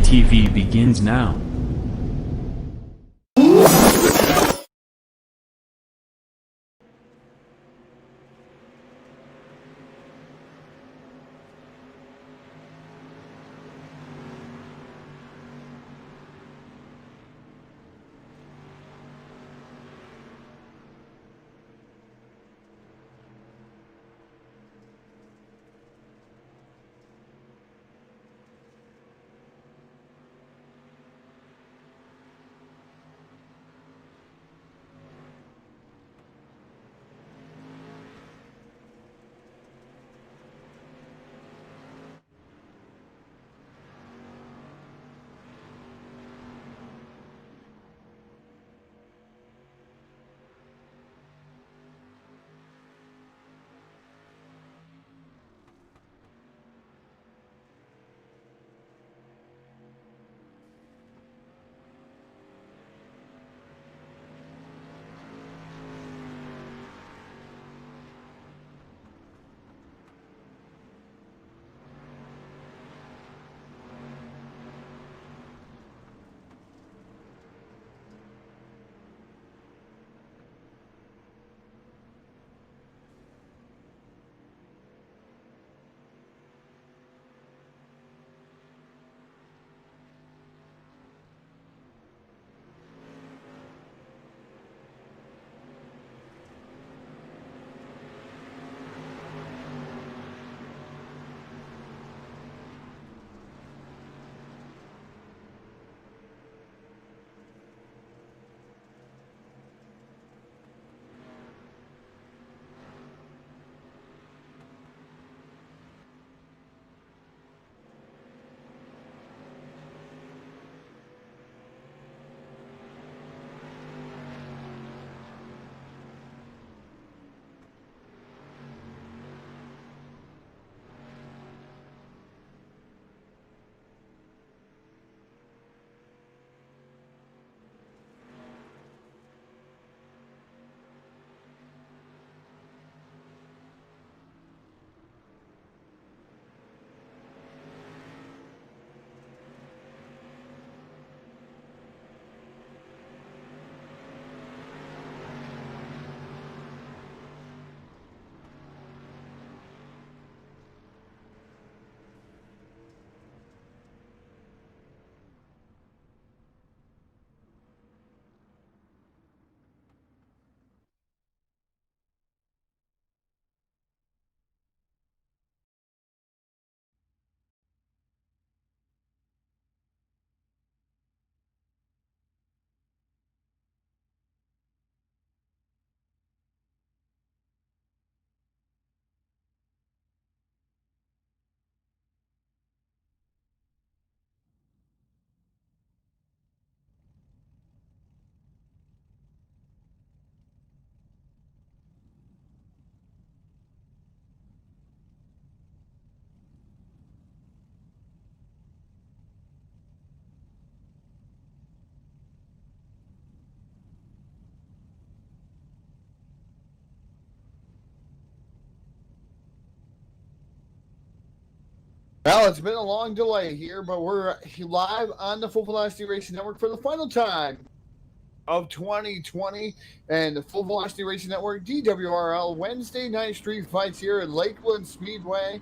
TV begins now. Well, it's been a long delay here, but we're live on the Full Velocity Racing Network for the final time of 2020. And the Full Velocity Racing Network DWRL Wednesday night street fights here at Lakeland Speedway,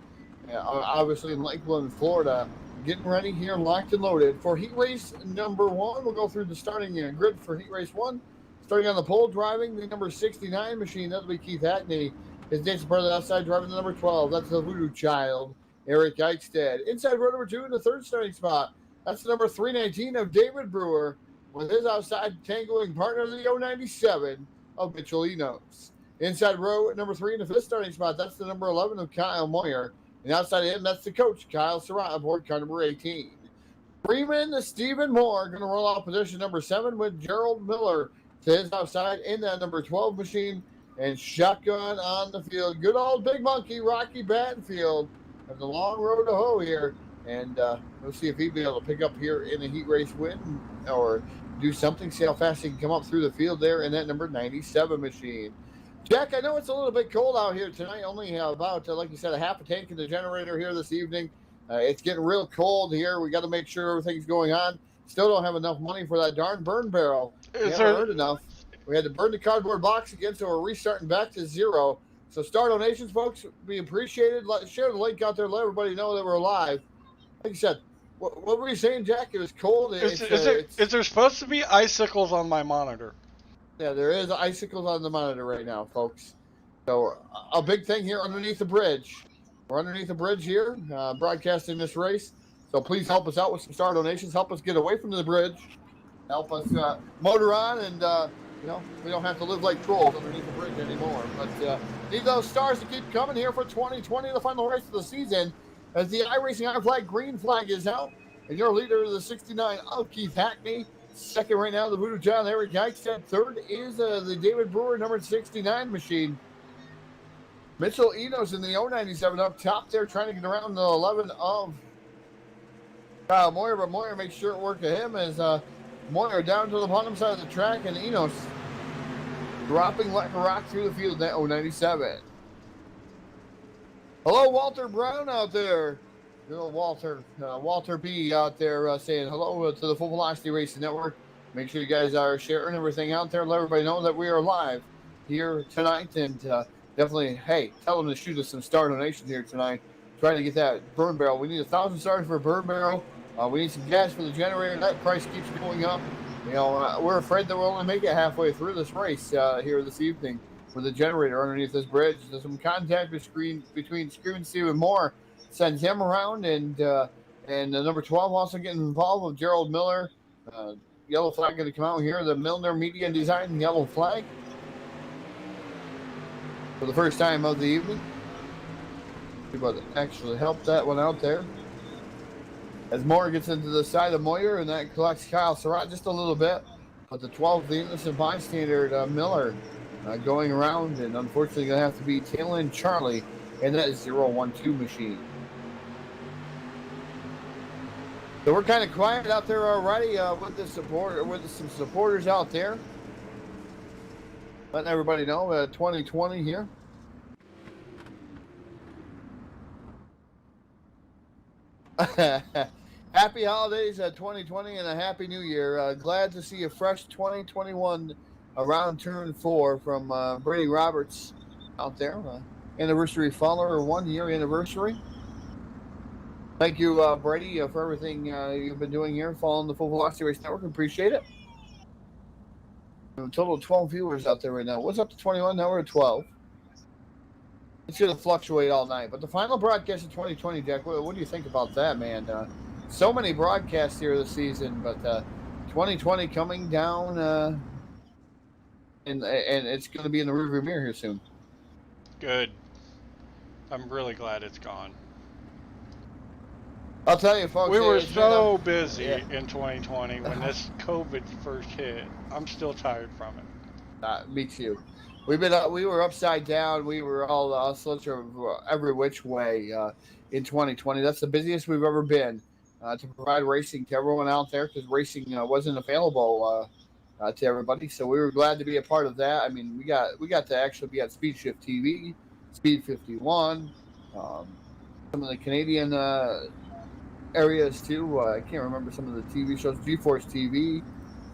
obviously in Lakeland, Florida. Getting ready here, locked and loaded. For heat race number 1, we'll go through the starting grid for heat race 1. Starting on the pole, driving the number 69 machine, that'll be Keith Hackney. His Jason Brother outside, driving the number 12. That's the Voodoo Child, Eric Eichstead. Inside row number 2 in the third starting spot. That's the number 319 of David Brewer, with his outside tangling partner, the 097 of Mitchell Enos. Inside row number 3 in the fifth starting spot. That's the number 11 of Kyle Moyer. And outside him, that's the coach, Kyle Surratt, aboard car number 18. Freeman Stephen Moore going to roll out position number 7 with Gerald Miller to his outside in that number 12 machine. And shotgun on the field. Good old big monkey, Rocky Battenfield. There's a long road to hoe here. And we'll see if he'll be able to pick up here in the heat race win or do something. See how fast he can come up through the field there in that number 97 machine. Jack, I know it's a little bit cold out here tonight. Only about, like you said, a half a tank in the generator here this evening. It's getting real cold here. We got to make sure everything's going on. Still don't have enough money for that darn burn barrel. We Is haven't there earned enough. We had to burn the cardboard box again, so we're restarting back to zero. So star donations, folks, be appreciated. Share the link out there. Let everybody know that we're live. Like you said, what were you saying, Jack? It was cold. is there supposed to be icicles on my monitor? Yeah, there is icicles on the monitor right now, folks. So a big thing here underneath the bridge. We're underneath the bridge here, broadcasting this race. So please help us out with some star donations. Help us get away from the bridge. Help us motor on, and we don't have to live like trolls underneath the bridge anymore. But need those stars to keep coming here for 2020, the final race of the season, as the iRacing iFlag green flag is out, and your leader is the 69 of Keith Hackney. Second right now, the Voodoo John Eric Eichstätt. Third is the David Brewer number 69 machine. Mitchell Enos in the 097 up top there, trying to get around the 11 of Kyle Moyer, but Moyer makes sure it worked to him as Moyer down to the bottom side of the track, and Enos dropping like a rock through the field in that 097. Hello, Walter Brown out there. Good old Walter B out there saying hello to the Full Velocity Racing Network. Make sure you guys are sharing everything out there. Let everybody know that we are live here tonight, and definitely, hey, tell them to shoot us some star donations here tonight. Trying to get that burn barrel. We need 1,000 stars for a burn barrel. We need some gas for the generator. That price keeps going up. We're afraid that we'll only make it halfway through this race here this evening with the generator underneath this bridge. There's some contact between Screaming Stephen Moore sends him around, and number 12 also getting involved with Gerald Miller. Yellow flag going to come out here. The Milner Media and Design yellow flag for the first time of the evening. But actually helped that one out there. As Moore gets into the side of Moyer, and that collects Kyle Surratt just a little bit. But the 12, the innocent bystander, Miller, going around, and unfortunately going to have to be tail end Charlie, and that is 012 machine. So we're kind of quiet out there already with some supporters out there. Letting everybody know 2020 here. Happy holidays 2020 and a happy new year. Glad to see a fresh 2021 around turn 4 from Brady Roberts out there. Anniversary follower, 1 year anniversary. Thank you, Brady, for everything you've been doing here, following the Full Velocity Race Network. Appreciate it. A total of 12 viewers out there right now. What's up to 21? Now we're at 12. It's going to fluctuate all night. But the final broadcast of 2020, Jack, what do you think about that, man? So many broadcasts here this season, but 2020 coming down, and it's going to be in the rearview mirror here soon. Good. I'm really glad it's gone. I'll tell you, folks. We were so busy in 2020 when this COVID first hit. I'm still tired from it. Me too. We were upside down. We were all sorts of every which way in 2020. That's the busiest we've ever been to provide racing to everyone out there, because racing wasn't available to everybody. So we were glad to be a part of that. I mean, we got to actually be at Speed Shift TV, Speed 51, some of the Canadian areas too. I can't remember some of the TV shows, G-Force TV.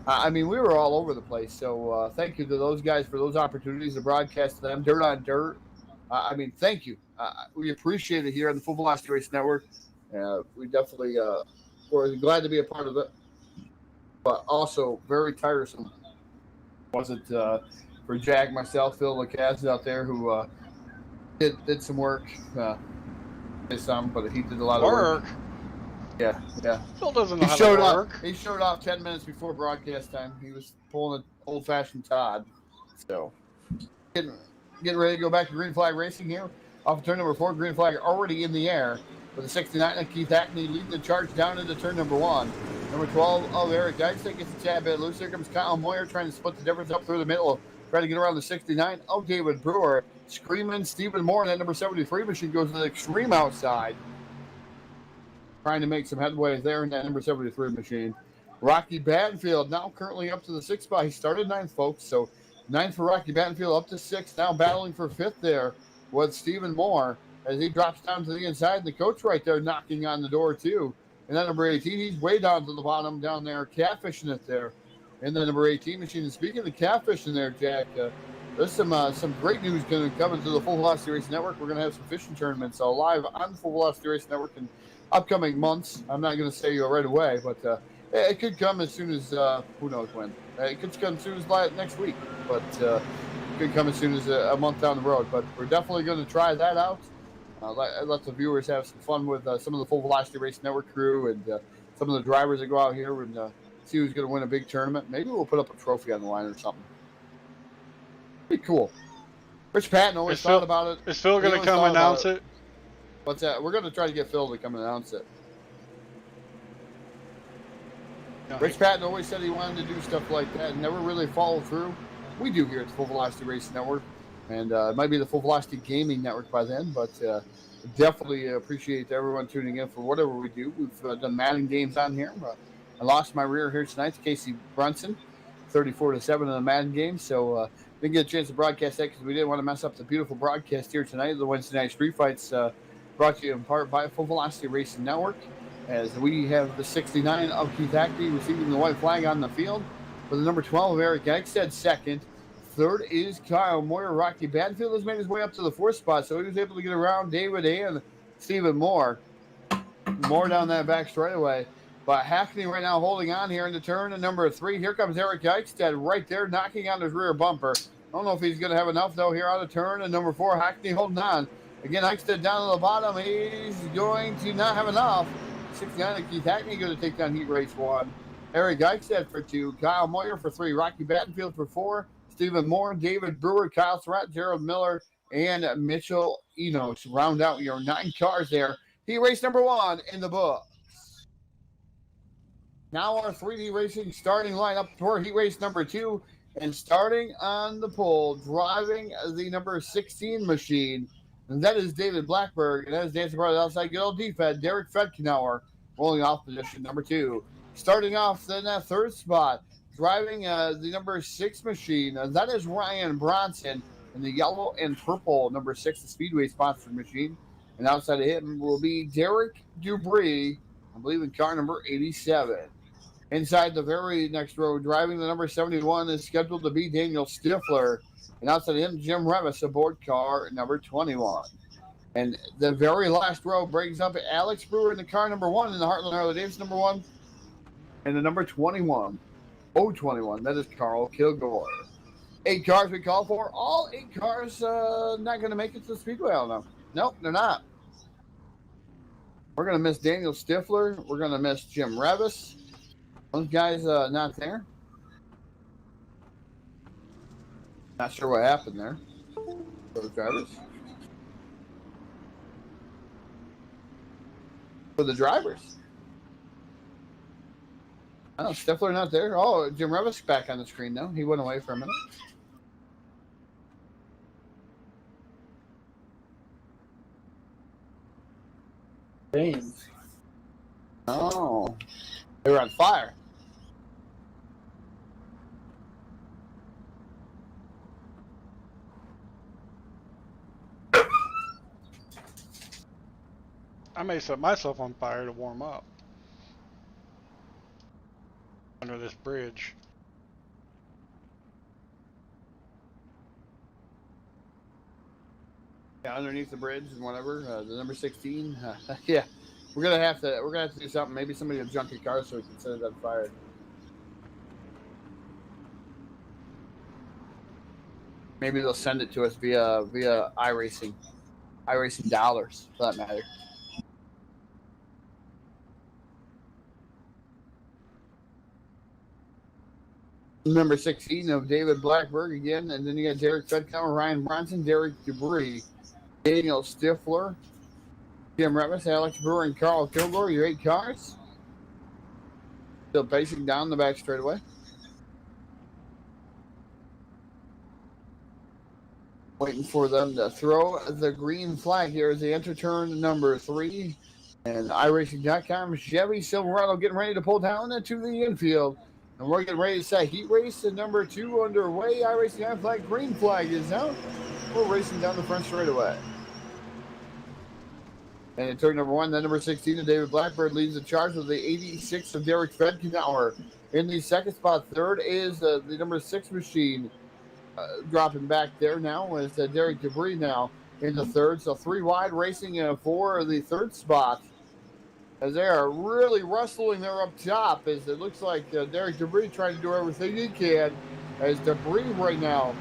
I mean, we were all over the place. So thank you to those guys for those opportunities to broadcast to them. Dirt on Dirt. I mean, thank you. We appreciate it here on the Full Velocity Race Network. We definitely were glad to be a part of it, but also very tiresome. Was it for Jack, myself, Phil Lacaz out there who did some work. But he did a lot of work. Yeah. Phil doesn't know how to work. He showed off 10 minutes before broadcast time. He was pulling an old-fashioned Todd. So, getting ready to go back to green flag racing here. Off of turn number 4, green flag already in the air. With the 69 and Keith Hackney leading the charge down into turn number 1. Number 12 of Eric Eichstätt gets a tad bit loose. Here comes Kyle Moyer trying to split the difference up through the middle. Trying to get around the 69 of David Brewer. Screaming Stephen Moore, and that number 73 machine goes to the extreme outside. Trying to make some headway there in that number 73 machine. Rocky Battenfield now currently up to the 6th spot. He started 9th, folks. So 9th for Rocky Battenfield, up to 6th. Now battling for 5th there with Stephen Moore. as he drops down to the inside. The coach right there knocking on the door too. And then number 18, he's way down to the bottom down there, catfishing it there. And then number 18 machine. And speaking of catfishing there, Jack, there's some great news going to come into the Full Velocity Racing Network. We're going to have some fishing tournaments live on the Full Velocity Racing Network in upcoming months. I'm not going to say right away, but it could come as soon as, who knows when. It could come as soon as next week, but it could come as soon as a month down the road. But we're definitely going to try that out. Let the viewers have some fun with some of the Full Velocity Racing Network crew and some of the drivers that go out here and see who's going to win a big tournament. Maybe we'll put up a trophy on the line or something. Pretty cool. Rich Patton always thought about it. Is Phil going to come announce it? What's that? We're going to try to get Phil to come and announce it. Rich Patton always said he wanted to do stuff like that and never really followed through. We do here at the Full Velocity Racing Network. And it might be the Full Velocity Gaming Network by then, but definitely appreciate everyone tuning in for whatever we do. We've done Madden games on here. I lost my rear here tonight to Casey Brunson, 34-7 in the Madden game. So didn't get a chance to broadcast that because we didn't want to mess up the beautiful broadcast here tonight. The Wednesday Night Street Fights brought to you in part by Full Velocity Racing Network. As we have the 69 of Keith Hackney receiving the white flag on the field. For the number 12 of Eric Eichstead, second. Third is Kyle Moyer. Rocky Badfield has made his way up to the fourth spot, so he was able to get around David and Stephen Moore. Moore down that back straightaway. But Hackney right now holding on here in the turn at number 3. Here comes Eric Eichstead right there knocking on his rear bumper. I don't know if he's going to have enough, though, here on the turn. And number 4, Hackney holding on. Again, Eichstead down to the bottom. He's going to not have enough. 69 of Keith Hackney going to take down Heat Race 1. Eric Eichstead for 2. Kyle Moyer for 3. Rocky Battenfield for 4. Stephen Moore, David Brewer, Kyle Surratt, Gerald Miller, and Mitchell Enos. Round out your 9 cars there. Heat race number 1 in the books. Now our 3D racing starting lineup for heat race number 2. And starting on the pole, driving the number 16 machine. And that is David Blackberg. And that is dancing by the outside. Good old D-Fed, Derek Fedkenauer, rolling off position number 2. Starting off in that third spot. Driving the number 6 machine, that is Ryan Bronson in the yellow and purple number 6, the Speedway sponsored machine. And outside of him will be Derek Dubree, I believe in car number 87. Inside the very next row, driving the number 71 is scheduled to be Daniel Stifler. And outside of him, Jim Revis aboard car number 21. And the very last row brings up Alex Brewer in the car number 1 in the Heartland Harley-Davidson number 1. And the number 21. 021, that is Carl Kilgore. 8 cars we call for. All 8 cars not going to make it to the Speedway, I don't know. Nope, they're not. We're going to miss Daniel Stifler. We're going to miss Jim Revis. Those guys not there. Not sure what happened there. Those drivers. For the drivers. Oh, Stifler not there. Oh, Jim Revis back on the screen now. He went away for a minute. James. Oh. They were on fire. I may set myself on fire to warm up. Under this bridge. Yeah, underneath the bridge and whatever. The number 16. Yeah, we're gonna have to do something. Maybe somebody will junk your car so we can set it on fire. Maybe they'll send it to us via iRacing dollars for that matter. Number 16 of David Blackberg again, and then you got Derek Fedkammer, Ryan Bronson, Derek Dubree, Daniel Stifler, Jim Revis, Alex Brewer, and Carl Kilgore. Your 8 cars. Still pacing down the back straightaway. Waiting for them to throw the green flag here as they enter turn number 3. And iRacing.com, Chevy Silverado getting ready to pull down into the infield. And we're getting ready to set heat race at number 2 underway. iRacing flag, green flag is out. We're racing down the front straightaway. And in turn number 1, then number 16 of David Blackbird leads the charge with the 86 of Derek Fedkenauer. In the second spot, third is the number 6 machine. Dropping back there now is Derek Debris now in the third. So 3 wide racing for the third spot. As they are really wrestling there up top, as it looks like Derek Debris trying to do everything he can. As Debris right now,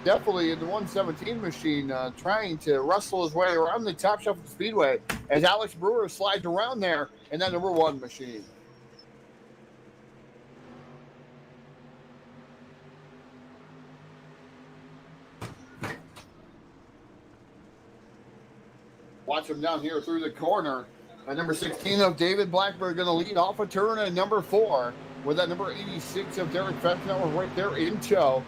definitely in the 117 machine, trying to wrestle his way around the top shelf of the Speedway. As Alex Brewer slides around there in that number 1 machine. Watch him down here through the corner. Number 16 of David Blackbird going to lead off a turn at number 4 with that number 86 of Derek Fedkenauer right there in tow.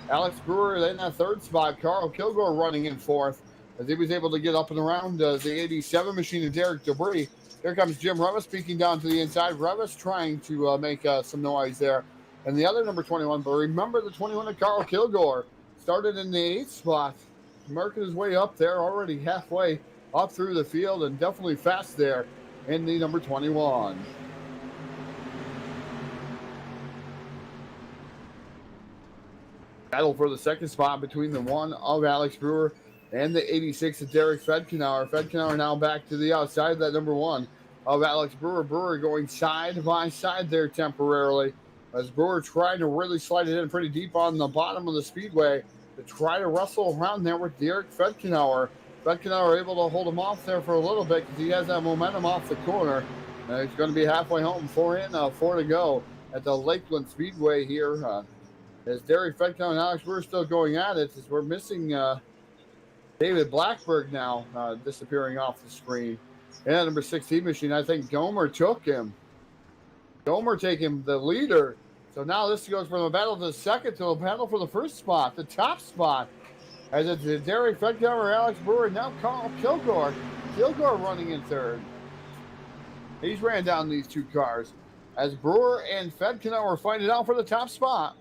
Alex Brewer in that third spot. Carl Kilgore running in fourth as he was able to get up and around the 87 machine of Derek Debris. Here comes Jim Revis peeking down to the inside. Revis trying to make some noise there. And the other number 21, but remember the 21 of Carl Kilgore started in the 8th spot, marking his way up there already halfway up through the field and definitely fast there in the number 21. Battle for the second spot between the 1 of Alex Brewer and the 86 of Derek Fedkenauer. Fedkenauer now back to the outside of that number 1 of Alex Brewer. Brewer going side by side there temporarily as Brewer trying to really slide it in pretty deep on the bottom of the Speedway to try to wrestle around there with Derek Fedkenauer. Fedkenauer able to hold him off there for a little bit because he has that momentum off the corner. He's going to be halfway home, 4 in, 4 to go at the Lakeland Speedway here. As Derek Fedkenauer and Alex Brewer still going at it, as we're missing David Blackbird now disappearing off the screen. And number 16 machine, I think Gomer took him. Gomer taking the leader. So now this goes from a battle to the second to a battle for the first spot, the top spot. As it's Derek Fedkenauer, Alex Brewer, now Carl Kilgore. Kilgore running in third. He's ran down these 2 cars. As Brewer and Fedkenauer fight it out for the top spot.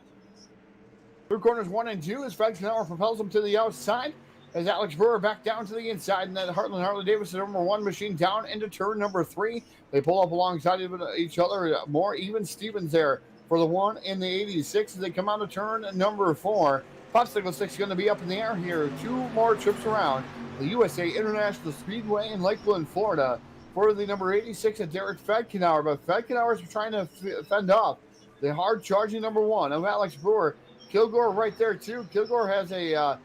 Through corners 1 and 2 as Fedkenauer propels him to the outside. As Alex Brewer back down to the inside. And then Heartland Harley-Davidson number 1 machine down into turn number 3. They pull up alongside each other. More even Stevens there for the 1 in the 86 as they come out of turn number 4. Popsicle stick's going to be up in the air here. 2 more trips around the USA International Speedway in Lakeland, Florida for the number 86 of Derek Fedkenauer. But Fedkenauer is trying to fend off the hard-charging number 1 of Alex Brewer. Kilgore right there, too. Kilgore has a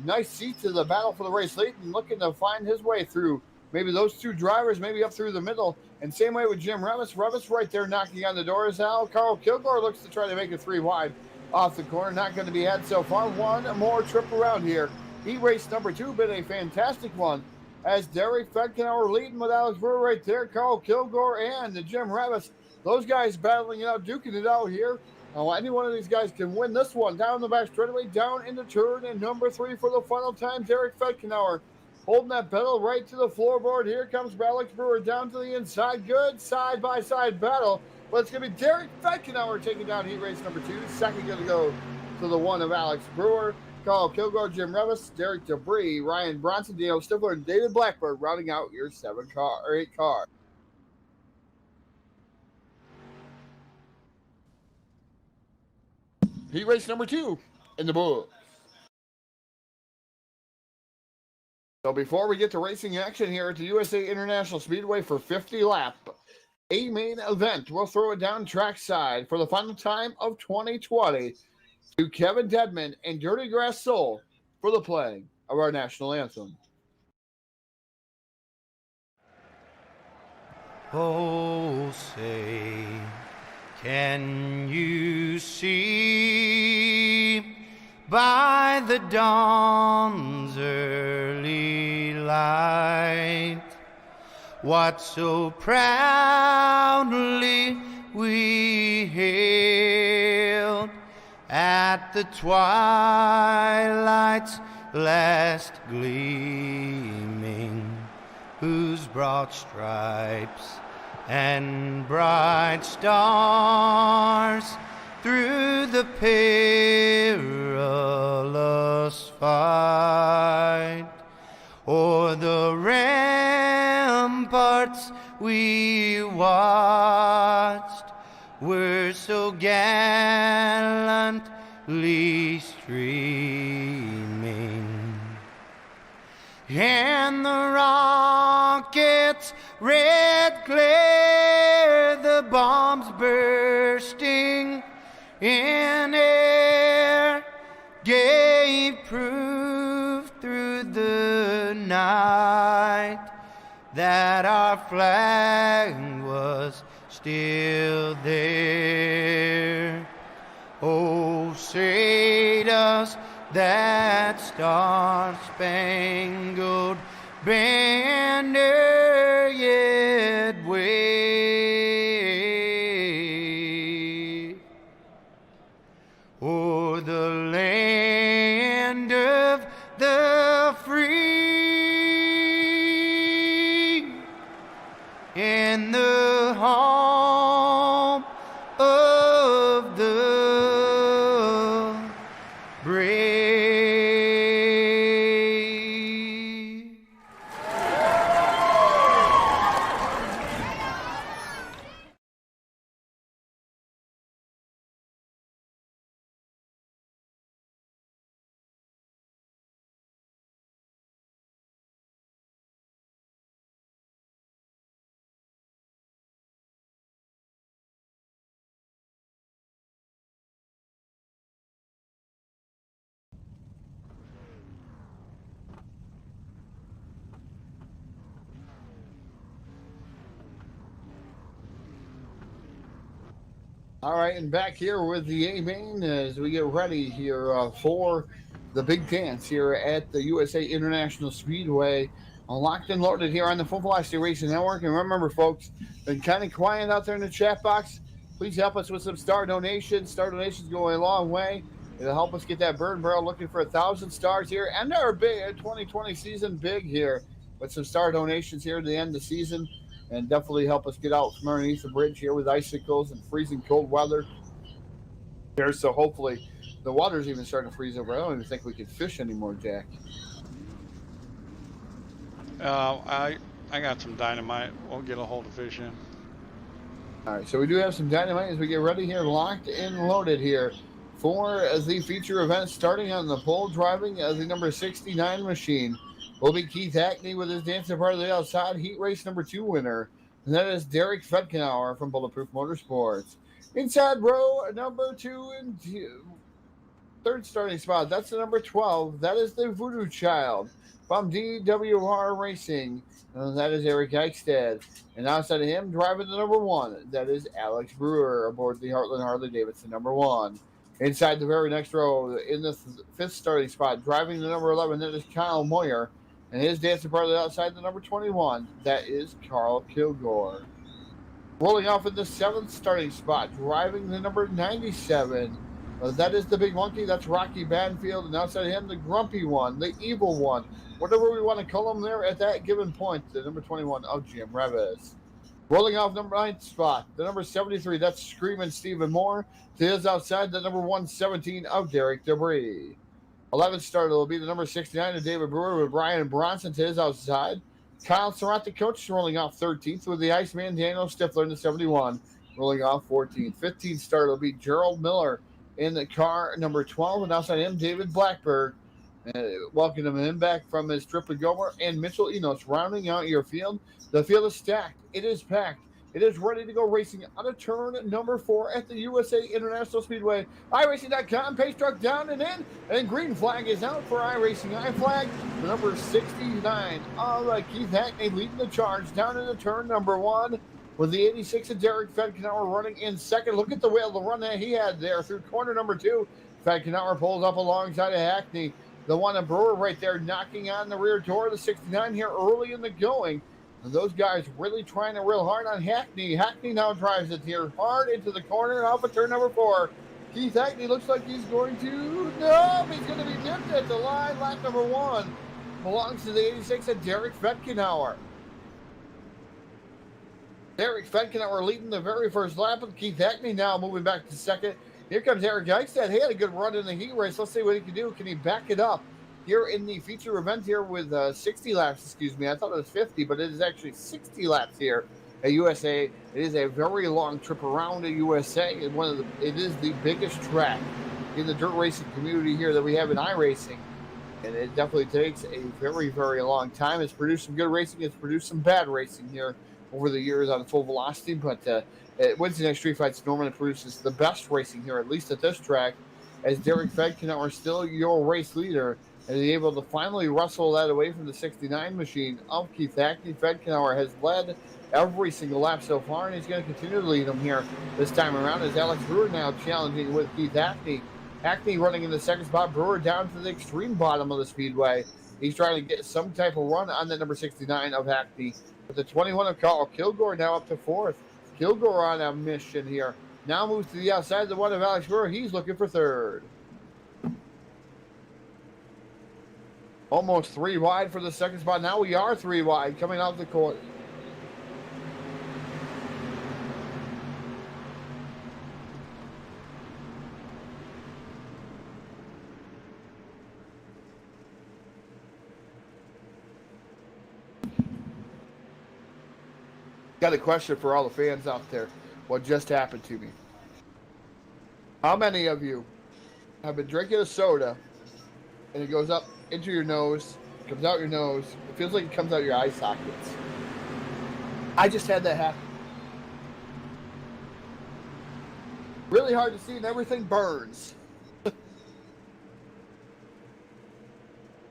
nice seat to the battle for the race late and looking to find his way through maybe those 2 drivers, maybe up through the middle. And same way with Jim Revis. Revis right there knocking on the door as now Carl Kilgore looks to try to make it 3 wide. Off the corner, not going to be had so far. 1 more trip around here. Heat race number 2, been a fantastic one. As Derek Fedkenauer leading with Alex Brewer right there. Carl Kilgore and Jim Revis. Those guys battling it out, duking it out here. Any one of these guys can win this one. Down the back straightaway, down into turn and number 3 for the final time. Derek Fedkenauer holding that pedal right to the floorboard. Here comes Alex Brewer down to the inside. Good side-by-side battle. But it's going to be Derek Fedkenauer taking down heat race number 2. Second going to go to the 1 of Alex Brewer. Carl Kilgore, Jim Revis, Derek Debris, Ryan Bronson, Dale Stifler, and David Blackbird rounding out your 8 car. Heat race number 2 in the books. So before we get to racing action here at the USA International Speedway for 50 lap, a main event. We'll throw it down trackside for the final time of 2020 to Kevin Dedman and Dirty Grass Soul for the playing of our national anthem. Oh, say, can you see by the dawn's early light what so proudly we hailed at the twilight's last gleaming, whose broad stripes and bright stars through the perilous fight o'er the ramparts gleaming, and the rocket's red glare, the bombs bursting in air, gave proof through the night that our flag was still there. Oh, say does that star-spangled banner yet wave o'er the land of the free and the home of the brave. All right, and back here with the A-Main as we get ready here for the big dance here at the USA International Speedway. Locked and loaded here on the Full Velocity Racing Network. And remember, folks, been kind of quiet out there in the chat box. Please help us with some star donations. Star donations go a long way. It'll help us get that burn barrel looking for 1,000 stars here. And our big 2020 season big here with some star donations here at the end of the season. And definitely help us get out from underneath the bridge here with icicles and freezing cold weather here. So hopefully the water's even starting to freeze over. I don't even think we can fish anymore, Jack. I got some dynamite. We'll get a hold of fish in. All right, so we do have some dynamite as we get ready here, locked and loaded here for the feature event starting on the pole driving the number 69 machine. Will be Keith Hackney with his dancing part of the outside heat race number 2 winner. And that is Derek Fedkenauer from Bulletproof Motorsports. Inside row number 2 and third starting spot. That's the number 12. That is the Voodoo Child from DWR Racing. And that is Eric Eichstad. And outside of him, driving the number 1. That is Alex Brewer aboard the Heartland Harley-Davidson number 1. Inside the very next row, in the fifth starting spot, driving the number 11, that is Kyle Moyer. And his dancing partner outside the number 21, that is Carl Kilgore. Rolling off in the 7th starting spot, driving the number 97, that is the big monkey, that's Rocky Banfield. And outside him, the grumpy one, the evil one, whatever we want to call him there at that given point, the number 21 of Jim Revis. Rolling off number 9th spot, the number 73, that's Screaming Stephen Moore. To his outside, the number 117 of Derek Debris. 11th starter will be the number 69 of David Brewer with Brian Bronson to his outside. Kyle Surratt, the coach, rolling off 13th with the Iceman Daniel Stifler in the 71, rolling off 14th. 15th starter will be Gerald Miller in the car number 12, and outside him, David Blackburn. Welcoming him back from his trip to Gomer, and Mitchell Enos rounding out your field. The field is stacked. It is packed. It is ready to go racing on a turn number 4 at the USA International Speedway. iRacing.com, pace truck down and in, and green flag is out for iRacing. iFlag, the number 69 of Keith Hackney leading the charge down into turn number 1 with the 86 of Derek Fedkenauer running in second. Look at the wheel, the run that he had there through corner number 2. Fedkenauer pulls up alongside of Hackney. The one of Brewer right there knocking on the rear door of the 69 here early in the going. And those guys really trying to real hard on Hackney. Hackney now drives it here hard into the corner and off of turn number 4. Keith Hackney looks like he's going to... No, he's going to be nipped at the line. Lap number 1 belongs to the 86 of Derek Fedkenauer. Derek Fedkenauer leading the very first lap with Keith Hackney now moving back to second. Here comes Eric Eichstad. He had a good run in the heat race. Let's see what he can do. Can he back it up here in the feature event here with 60 laps? Excuse me. I thought it was 50, but it is actually 60 laps here at USA. It is a very long trip around the USA. It is the biggest track in the dirt racing community here that we have in iRacing. And it definitely takes a very, very long time. It's produced some good racing. It's produced some bad racing here over the years on full velocity. But Wednesday Night Street Fights normally produces the best racing here, at least at this track, as Derek Fedkenauer still your race leader, and is able to finally wrestle that away from the 69 machine of Keith Hackney. Fedkenauer has led every single lap so far, and he's going to continue to lead them here this time around as Alex Brewer now challenging with Keith Hackney. Hackney running in the second spot, Brewer down to the extreme bottom of the speedway. He's trying to get some type of run on that number 69 of Hackney. But the 21 of Carl Kilgore now up to fourth. Kilgore on a mission here. Now moves to the outside, the one of Alex Brewer. He's looking for third. Almost 3 wide for the second spot. Now we are 3 wide coming out the corner. Got a question for all the fans out there. What just happened to me? How many of you have been drinking a soda and it goes up into your nose, comes out your nose, it feels like it comes out your eye sockets? I just had that happen. Really hard to see and everything burns.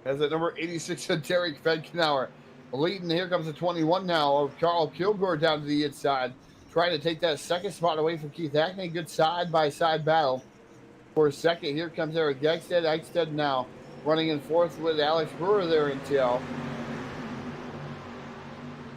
As at number 86 of Derek Fedkenauer leading. Here comes the 21 now of Carl Kilgore down to the inside, trying to take that second spot away from Keith Hackney. Good side-by-side battle for a second. Here comes Eric Eichstead. Eichstead now running in fourth with Alex Brewer there in tail.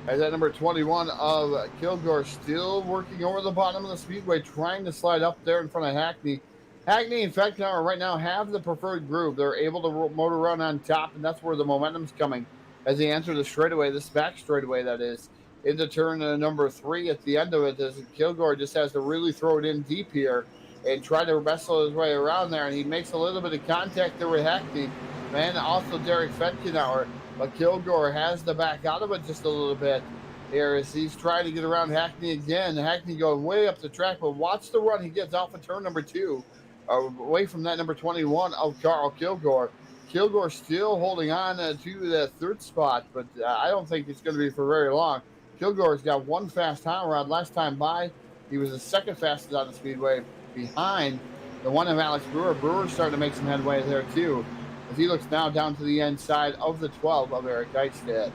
As that number 21 of Kilgore still working over the bottom of the speedway, trying to slide up there in front of Hackney. Hackney and Fedkenauer right now have the preferred groove. They're able to motor run on top, and that's where the momentum's coming as they enter the straightaway, this back straightaway that is, into turn number 3 at the end of it, as Kilgore just has to really throw it in deep here and try to wrestle his way around there, and he makes a little bit of contact there with Hackney, and also Derek Fedkenauer, but Kilgore has to back out of it just a little bit here as he's trying to get around Hackney again. Hackney going way up the track, but watch the run he gets off of turn number 2, away from that number 21 of Carl Kilgore. Kilgore still holding on to the third spot, but I don't think it's going to be for very long. Kilgore's got one fast hot rod. Last time by, he was the second fastest on the speedway behind the one of Alex Brewer. Brewer's starting to make some headway there too, as he looks now down to the inside of the 12 of Eric Eichstead.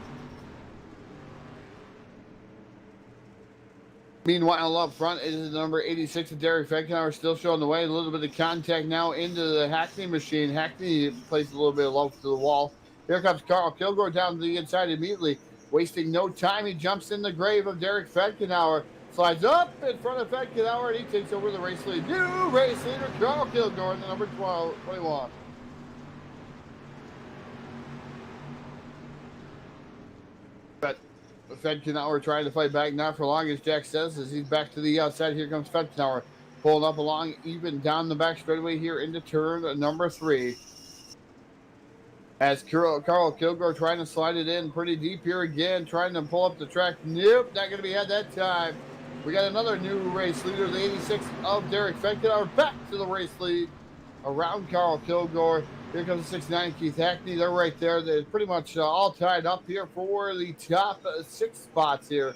Meanwhile, up front is the number 86 of Derek Fedkenauer still showing the way. A little bit of contact now into the Hackney machine. Hackney plays a little bit of love to the wall. Here comes Carl Kilgore down to the inside immediately. Wasting no time, he jumps in the grave of Derek Fedkenauer. Slides up in front of Fedkenauer, and he takes over the race lead. New race leader, Carl Kilgore, in the number 21. But Fedkenauer trying to fight back, not for long, as Jack says, as he's back to the outside. Here comes Fedkenauer, pulling up along, even down the back straightaway here into turn number 3. As Carl Kilgore trying to slide it in pretty deep here again, trying to pull up the track. Nope, not going to be had that time. We got another new race leader, the 86 of Derek Fedkenauer, back to the race lead around Carl Kilgore. Here comes the 69, Keith Hackney. They're right there. They're pretty much all tied up here for the top 6 spots here,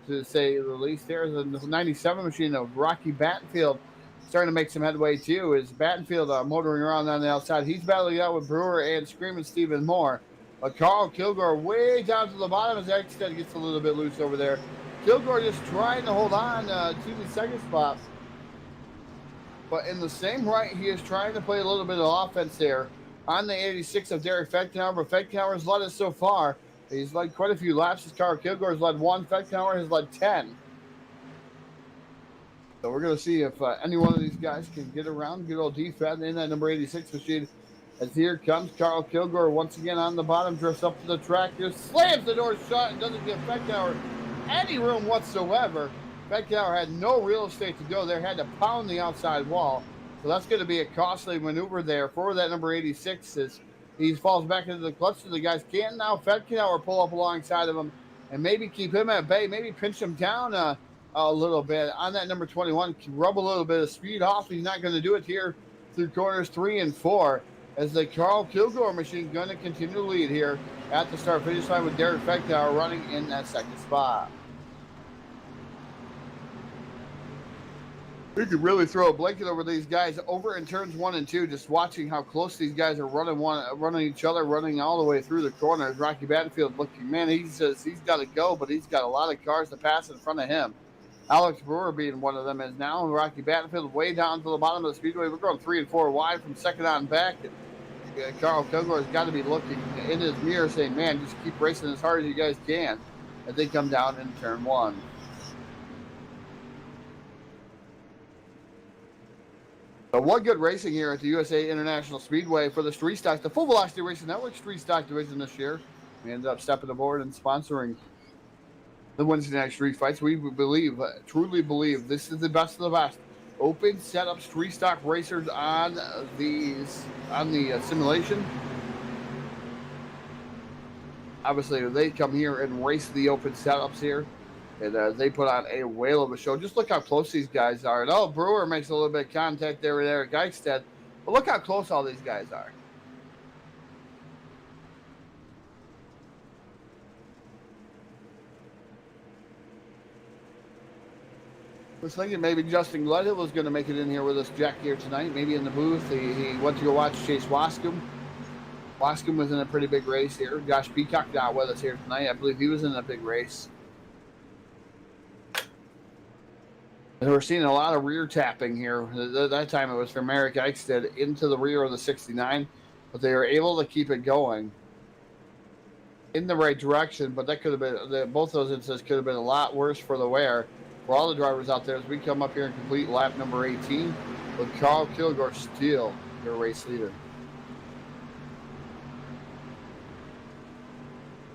to say the least. There's the 97 machine of Rocky Battenfield starting to make some headway too. Is Battenfield motoring around on the outside. He's battling out with Brewer and Screaming Stephen Moore. But Carl Kilgore way down to the bottom as Eichstead gets a little bit loose over there. Kilgore just trying to hold on to the second spot. But in the same right, he is trying to play a little bit of offense there on the 86 of Derek Fedkenauer. But Fedkenauer's led us so far. He's led quite a few laps. As Carl Kilgore has led 1. Fedkenauer has led 10. So we're going to see if any one of these guys can get around good old D-Fed in that number 86 machine. As here comes Carl Kilgore once again on the bottom, drifts up to the track. Just slams the door shut and doesn't give Fedkenauer any room whatsoever. Fedkenauer had no real estate to go there, had to pound the outside wall. So that's going to be a costly maneuver there for that number 86 as he falls back into the clutch. The guys can't now Fedkenauer pull up alongside of him and maybe keep him at bay, maybe pinch him down a little bit on that number 21, rub a little bit of speed off. He's not going to do it here through corners 3 and 4 as the Carl Kilgore machine going to continue to lead here at the start-finish line with Derek Fechtower running in that second spot. We could really throw a blanket over these guys over in turns 1 and 2, just watching how close these guys are running each other, running all the way through the corners. Rocky Battenfield looking, man, he says he's got to go, but he's got a lot of cars to pass in front of him. Alex Brewer being one of them is now. Rocky Battenfield way down to the bottom of the speedway. We're going 3 and 4 wide from second on back. And Carl Kilgore has got to be looking in his mirror saying, man, just keep racing as hard as you guys can as they come down in turn 1. So one good racing here at the USA International Speedway for the Street Stock, the Full Velocity Racing Network Street Stock division this year. We ended up stepping aboard and sponsoring the Wednesday night street fights. We believe, truly believe, this is the best of the best. Open setup street stock racers on the simulation. Obviously, they come here and race the open setups here. And they put on a whale of a show. Just look how close these guys are. And Brewer makes a little bit of contact there with Eric Eichstead. But look how close all these guys are. I was thinking maybe Justin Gledhill was going to make it in here with us, Jack, here tonight. Maybe in the booth. He went to go watch Chase Wascombe. Wascombe was in a pretty big race here. Josh Peacock not with us here tonight. I believe he was in a big race. And we're seeing a lot of rear tapping here. That time it was from Eric Eichstead into the rear of the 69, but they were able to keep it going in the right direction. But that could have been, both those instances could have been a lot worse for the wear for all the drivers out there as we come up here and complete lap number 18 with Carl Kilgore still your race leader.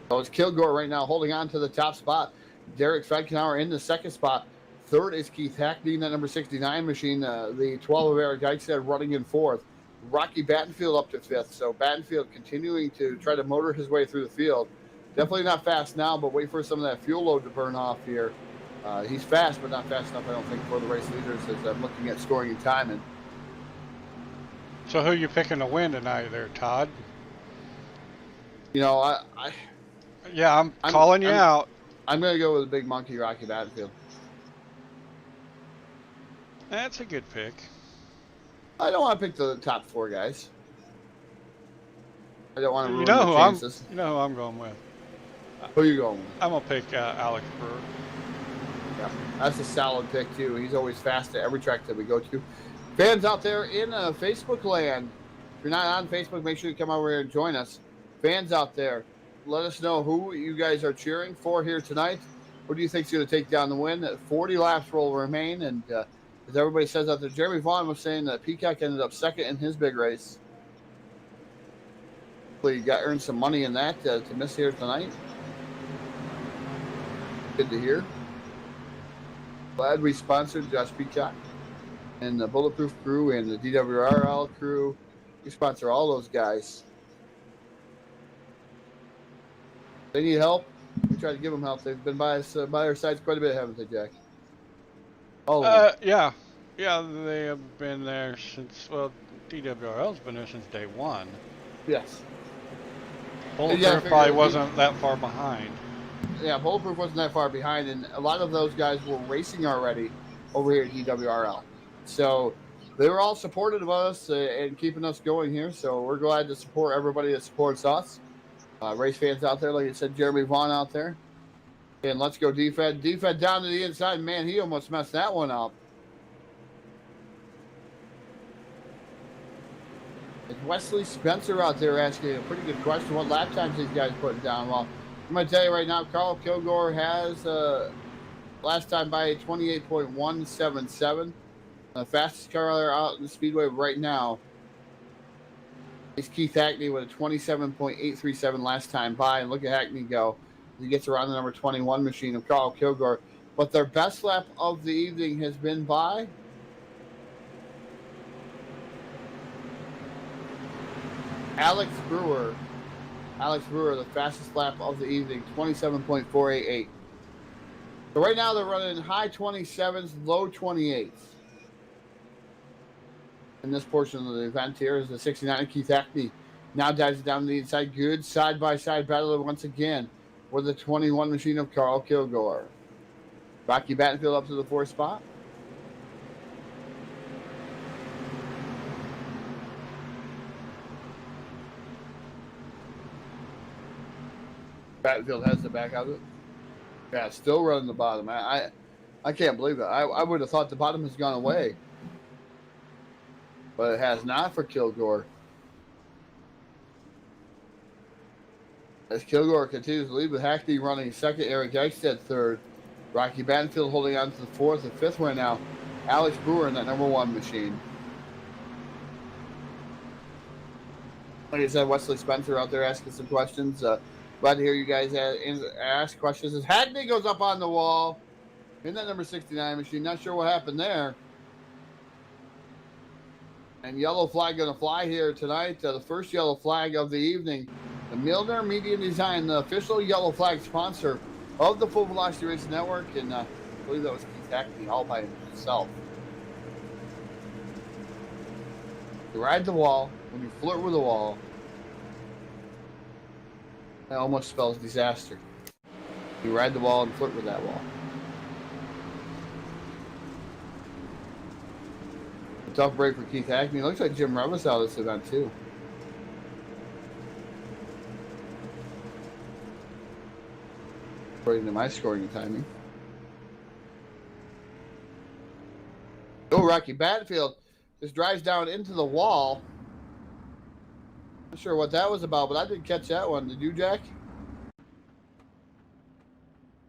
So it's Kilgore right now holding on to the top spot. Derek Fechtower in the second spot. Third is Keith Hackney in that number 69 machine. The 12 of Eric Eichstead running in fourth. Rocky Battenfield up to fifth. So Battenfield continuing to try to motor his way through the field. Definitely not fast now, but wait for some of that fuel load to burn off here. He's fast, but not fast enough, I don't think, for the race leaders as I'm looking at scoring and timing. So who you picking to win tonight there, Todd? You know, I'm calling you out. I'm going to go with the big monkey, Rocky Battenfield. That's a good pick. I don't want to pick the top 4 guys. I don't want to ruin the chances. You know who I'm going with. Who are you going with? I'm going to pick Alex Brewer. Yeah, that's a solid pick, too. He's always fast at every track that we go to. Fans out there in Facebook land, if you're not on Facebook, make sure you come over here and join us. Fans out there, let us know who you guys are cheering for here tonight. Who do you think is going to take down the win? 40 laps will remain, and as everybody says out there, Jeremy Vaughn was saying that Peacock ended up second in his big race. Hopefully you earned some money in that to miss here tonight. Good to hear. Glad we sponsored Josh Peacock and the Bulletproof crew and the DWRL crew. We sponsor all those guys. They need help. We try to give them help. They've been by our sides quite a bit, haven't they, Jack? Yeah, they have been there since, well, DWRL's been there since day one. Yes. Bulletproof probably wasn't that far behind. Yeah, Bulletproof wasn't that far behind, and a lot of those guys were racing already over here at DWRL. So they were all supportive of us and keeping us going here, so we're glad to support everybody that supports us. Race fans out there, like I said, Jeremy Vaughn out there. And let's go D-Fed. D-Fed down to the inside. Man, he almost messed that one up. It's Wesley Spencer out there asking a pretty good question. What lap times these guys putting down? Well, I'm going to tell you right now, Carl Kilgore has last time by 28.177. The fastest car out in the speedway right now is Keith Hackney with a 27.837 last time by. And look at Hackney go. He gets around the number 21 machine of Carl Kilgore. But their best lap of the evening has been by Alex Brewer. Alex Brewer, the fastest lap of the evening, 27.488. So right now they're running high 27s, low 28s. in this portion of the event here is the 69 Keith Hackney. Now dives down to the inside. Good side-by-side battle once again with the 21 machine of Carl Kilgore. Rocky Battenfield up to the 4th spot. Battenfield has the back of it. Yeah, still running the bottom. I can't believe it. I would have thought the bottom has gone away. But it has not for Kilgore. As Kilgore continues to lead with Hackney running second, Eric Eichstead third. Rocky Battenfield holding on to the 4th and 5th right now. Alex Brewer in that number 1 machine. Like I said, Wesley Spencer out there asking some questions. Glad to hear you guys ask questions. As Hackney goes up on the wall in that number 69 machine. Not sure what happened there. And yellow flag going to fly here tonight. The first yellow flag of the evening. The Milner Media Design, the official yellow flag sponsor of the Full Velocity Racing Network. And I believe that was Keith Hackney all by himself. You ride the wall. When you flirt with the wall, that almost spells disaster. You ride the wall and flirt with that wall. A tough break for Keith Hackney. Looks like Jim Revis out of this event too. According to my scoring and timing. Oh, Rocky Battenfield just drives down into the wall. Not sure what that was about, but I didn't catch that one. Did you, Jack?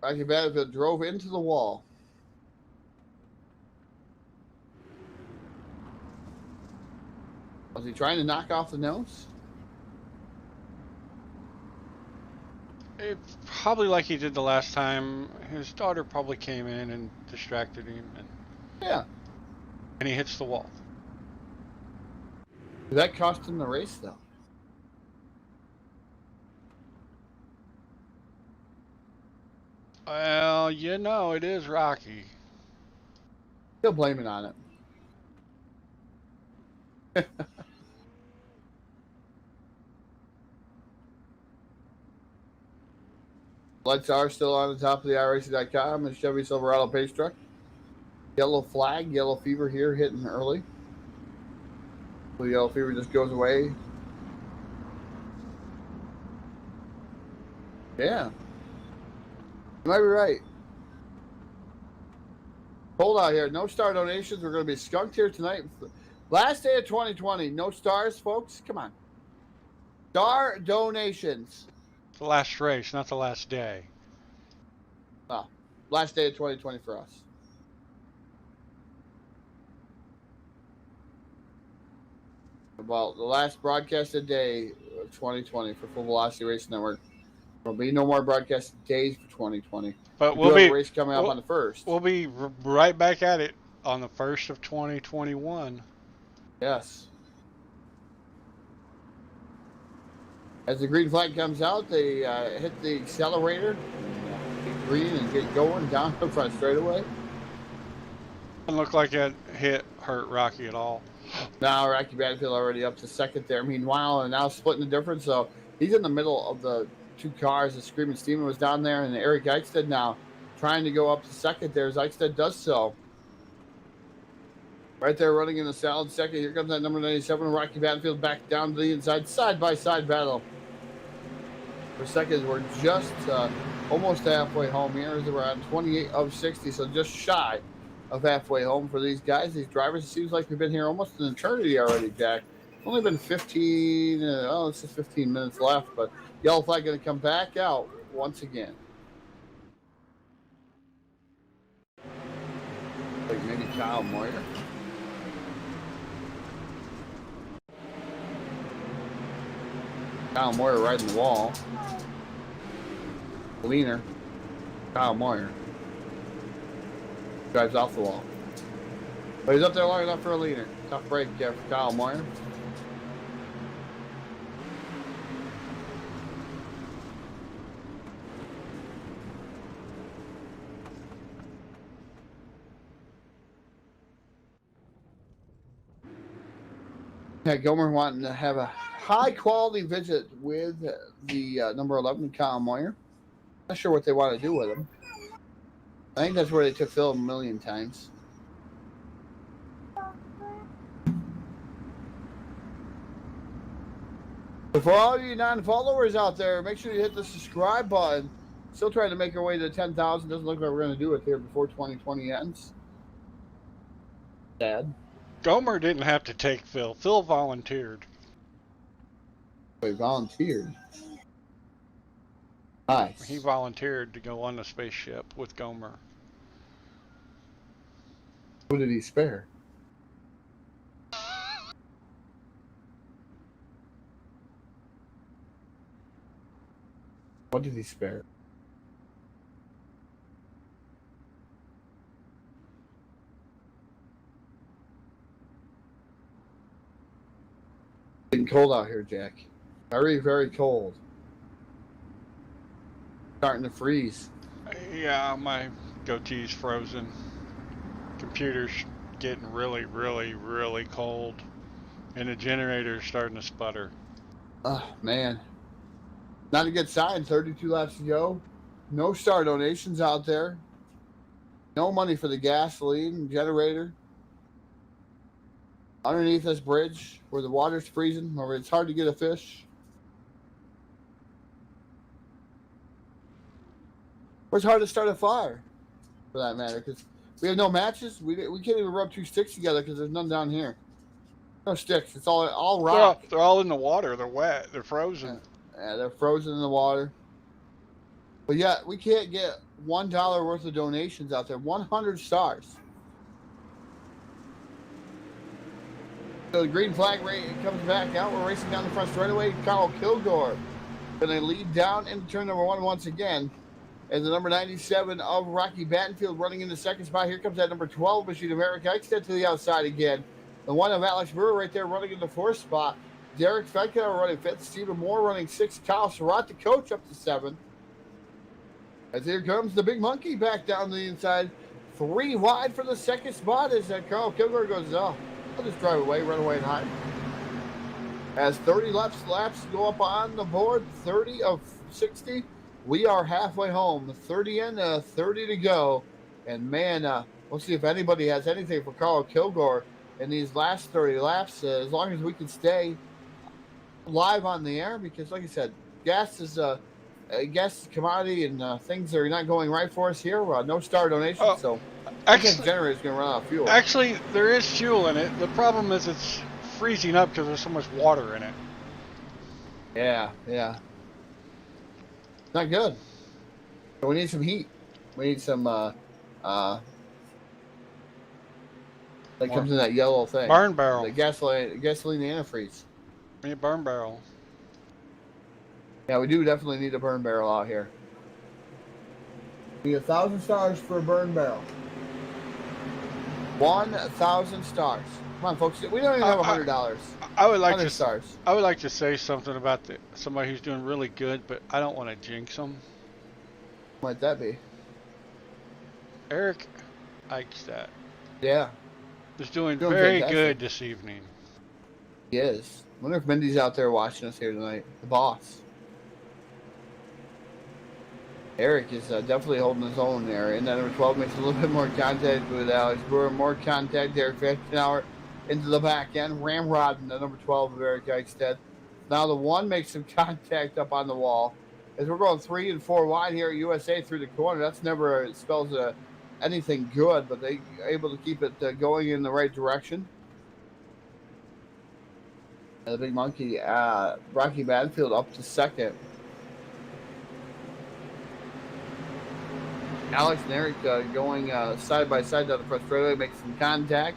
Rocky Battenfield drove into the wall. Was he trying to knock off the nose? It's probably like he did the last time. His daughter probably came in and distracted him, Yeah. and he hits the wall. Did that cost him the race, though? Well, you know, it is Rocky. He'll blame it on it. Lights are still on the top of the iRacing.com and Chevy Silverado pace truck. Yellow flag, yellow fever here hitting early. The yellow fever just goes away. Yeah. You might be right. Hold out here. No star donations. We're going to be skunked here tonight. Last day of 2020. No stars, folks. Come on. Star donations. The last race, not the last day. Oh, last day of 2020 for us. Well, the last broadcasted day of 2020 for Full Velocity Racing Network. There'll be no more broadcasted days for 2020. But we'll be a race coming up on the 1st. We'll be right back at it on the 1st of 2021. Yes. As the green flag comes out, they hit the accelerator, get green, and get going down the front straightaway. Doesn't look like that hit hurt Rocky at all. Now Rocky Battenfield already up to second there. Meanwhile, and now splitting the difference. So he's in the middle of the two cars. The Screaming Steamer was down there, and Eric Eichstead now trying to go up to second there as Eichstead does so. Right there running in the solid second. Here comes that number 97, Rocky Battenfield back down to the inside. Side-by-side battle. For seconds, we're just almost halfway home here. We're on 28 of 60, so just shy of halfway home for these guys, these drivers. It seems like we've been here almost an eternity already, Jack. Only been 15, it's just 15 minutes left, but yellow flag going to come back out once again. Like maybe Kyle Moyer. Kyle Moyer riding the wall. Leaner. Kyle Moyer. Drives off the wall. But he's up there long enough for a leaner. Tough break there for Kyle Moyer. Yeah, Gomer wanting to have a high-quality visit with the number 11, Kyle Moyer. Not sure what they want to do with him. I think that's where they took Phil a million times. So for all you non-followers out there, make sure you hit the subscribe button. Still trying to make our way to 10,000. Doesn't look like we're going to do it here before 2020 ends. Sad. Gomer didn't have to take Phil. Phil volunteered. He volunteered. Nice. He volunteered to go on the spaceship with Gomer. Who did he spare? What did he spare? It's getting cold out here, Jack. Very, very cold. Starting to freeze. Yeah, my goatee's frozen. Computer's getting really, really, really cold. And the generator's starting to sputter. Oh, man. Not a good sign. 32 laps to go. No star donations out there. No money for the gasoline generator. Underneath this bridge where the water's freezing, where it's hard to get a fish. It's hard to start a fire, for that matter, because we have no matches. We can't even rub two sticks together because there's none down here. No sticks. It's all rock. They're all in the water. They're wet. They're frozen. Yeah, they're frozen in the water. But yeah, we can't get $1 worth of donations out there. 100 stars. So the green flag comes back out. We're racing down the front straightaway. Kyle Kilgore going to lead down into turn number 1 once again. And the number 97 of Rocky Battenfield running in the second spot. Here comes that number 12 Machine America. Extend to the outside again. The one of Alex Brewer right there running in the 4th spot. Derek Fedka running 5th. Stephen Moore running 6th. Kyle Surratt, the coach, up to 7th. As here comes the big monkey back down the inside. 3 wide for the second spot as Kyle Kilgore goes, oh, I'll just drive away, run away and hide. As 30 laps go up on the board, 30 of 60. We are halfway home, 30 in, 30 to go. And man, we'll see if anybody has anything for Kyle Kilgore in these last 30 laps, as long as we can stay live on the air, because like I said, gas is a commodity, and things are not going right for us here. No star donations, so actually, the generator is going to run out of fuel. Actually, there is fuel in it. The problem is it's freezing up because there's so much water in it. Yeah. Not good. So we need some heat. We need some that comes in that yellow thing. Burn barrel. The gasoline antifreeze. We need a burn barrel. Yeah, we do definitely need a burn barrel out here. We need 1,000 stars for a burn barrel. 1,000 stars. Come on, folks. We don't even have $100. I would like to stars. I would like to say something about somebody who's doing really good, but I don't want to jinx them. What might that be? Eric Eichstadt. Yeah. Is doing very fantastic. Good this evening. He is. I wonder if Mindy's out there watching us here tonight. The boss. Eric is definitely holding his own there. And that number 12 makes a little bit more contact with Alex Brewer. More contact. Derek Fetchenauer into the back end. Ramrod in the number 12 of Eric Eichstadt. Now the 1 makes some contact up on the wall. As we're going 3 and 4 wide here at USA through the corner. That's never spells anything good, but they are able to keep it going in the right direction. And the big monkey, Rocky Badfield, up to 2nd. Alex and Eric going side by side down the front straightaway, making some contact,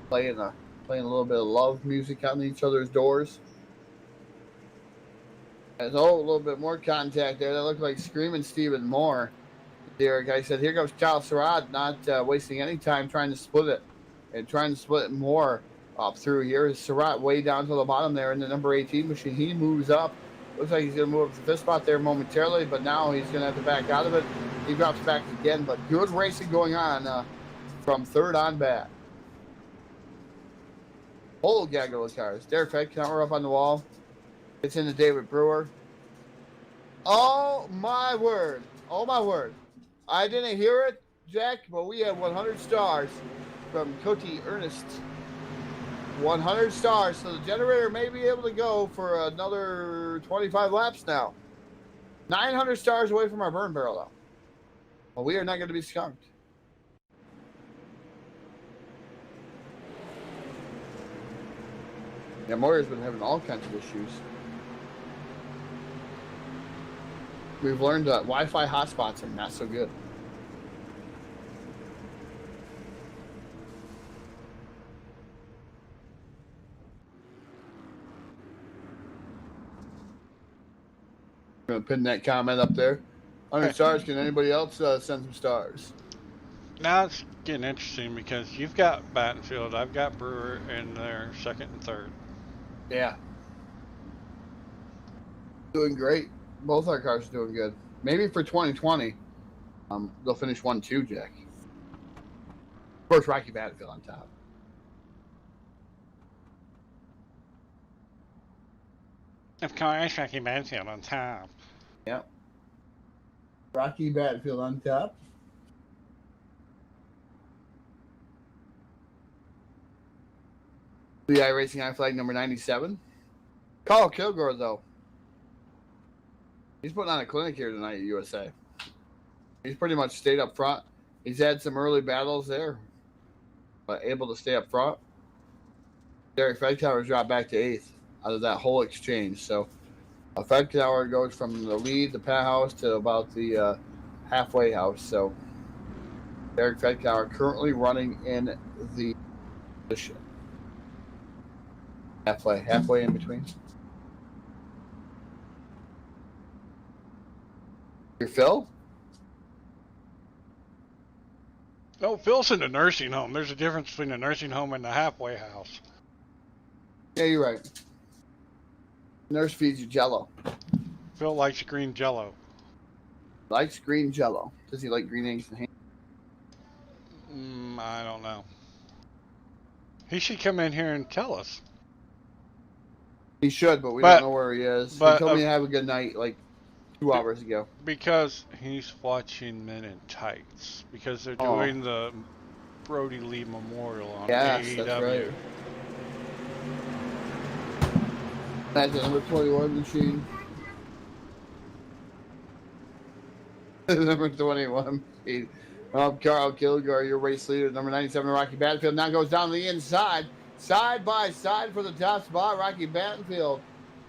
playing a little bit of love music on each other's doors. There's a little bit more contact there. That looked like Screaming Stephen Moore. Derek, I said, here goes Kyle Surratt, not wasting any time trying to split it, and trying to split more up through here. Surratt way down to the bottom there in the number 18 machine. He moves up. Looks like he's going to move up to the 5th spot there momentarily, but now he's going to have to back out of it. He drops back again, but good racing going on from 3rd on back. Whole gaggle of cars. Derek Fedkauer up on the wall. It's into David Brewer. Oh my word. Oh my word. I didn't hear it, Jack, but we have 100 stars from Cody Ernest. 100 stars. So the generator may be able to go for another 25 laps now. 900 stars away from our burn barrel, though. Well, we are not going to be skunked. Yeah, Moyer's been having all kinds of issues. We've learned that Wi-Fi hotspots are not so good. I'm going to pin that comment up there. 100 stars. Can anybody else send some stars? Now it's getting interesting because you've got Battenfield, I've got Brewer in there second and third. Yeah. Doing great. Both our cars are doing good. Maybe for 2020, they'll finish 1-2, Jack. Of course, Rocky Battenfield on top. Of course, Rocky Battenfield on top. Yeah. Rocky Battenfield on top. VI Racing High Flag number 97. Carl Kilgore, though. He's putting on a clinic here tonight at USA. He's pretty much stayed up front. He's had some early battles there, but able to stay up front. Derek Fedkauer dropped back to 8th out of that whole exchange. So Fedkauer goes from the lead, the pad house, to about the halfway house. So Derek Fedkauer currently running in the position. Halfway in between. Your Phil? No, Phil's in the nursing home. There's a difference between a nursing home and the halfway house. Yeah, you're right. Nurse feeds you Jello. Phil likes green Jello. Likes green Jello. Does he like green eggs and ham? I don't know. He should come in here and tell us. He should, but we don't know where he is. He told me to have a good night like 2 hours ago. Because he's watching Men in Tights. Because they're doing the Brody Lee Memorial on AEW. That's right. That's the number 21 machine. Number 21 machine. Carl Kilgore, your race leader. Number 97, Rocky Battenfield, now goes down the inside. Side by side for the top spot. Rocky Battenfield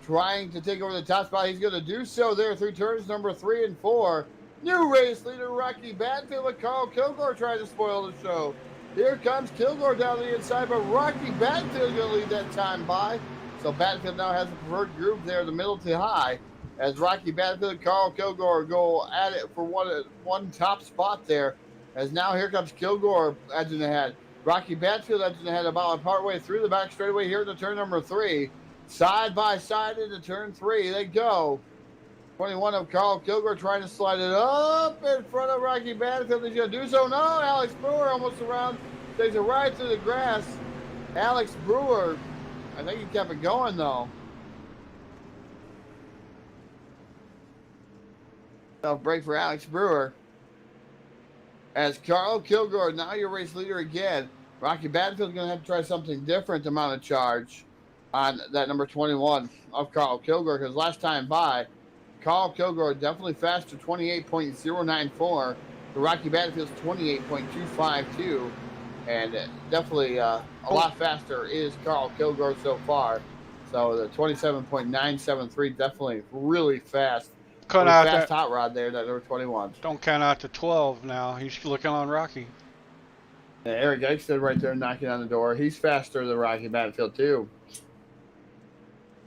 trying to take over the top spot. He's going to do so there through turns number 3 and 4. New race leader Rocky Battenfield with Carl Kilgore trying to spoil the show. Here comes Kilgore down the inside, but Rocky Battenfield going to lead that time by. So Battenfield now has a preferred group there, the middle to high, as Rocky Battenfield and Carl Kilgore go at it for one top spot there. As now here comes Kilgore edging ahead. Rocky Battenfield edging ahead about partway through the back straightaway here to turn number 3. Side by side into turn 3. They go. 21 of Carl Kilgore trying to slide it up in front of Rocky Battenfield. He's going to do so. No, Alex Brewer almost around. Takes it right through the grass. Alex Brewer, I think he kept it going, though. Tough break for Alex Brewer. As Carl Kilgore, now your race leader again. Rocky Battenfield's going to have to try something different to mount a charge on that number 21 of Carl Kilgore, because last time by, Carl Kilgore definitely faster, 28.094. The Rocky Battenfield's 28.252. And definitely a lot faster is Carl Kilgore so far. So the 27.973, definitely really fast. Fast hot rod there, that number 21. Don't count out to 12 now. He's looking on Rocky. Yeah, Eric Eichstead right there knocking on the door. He's faster than Rocky Battenfield, too.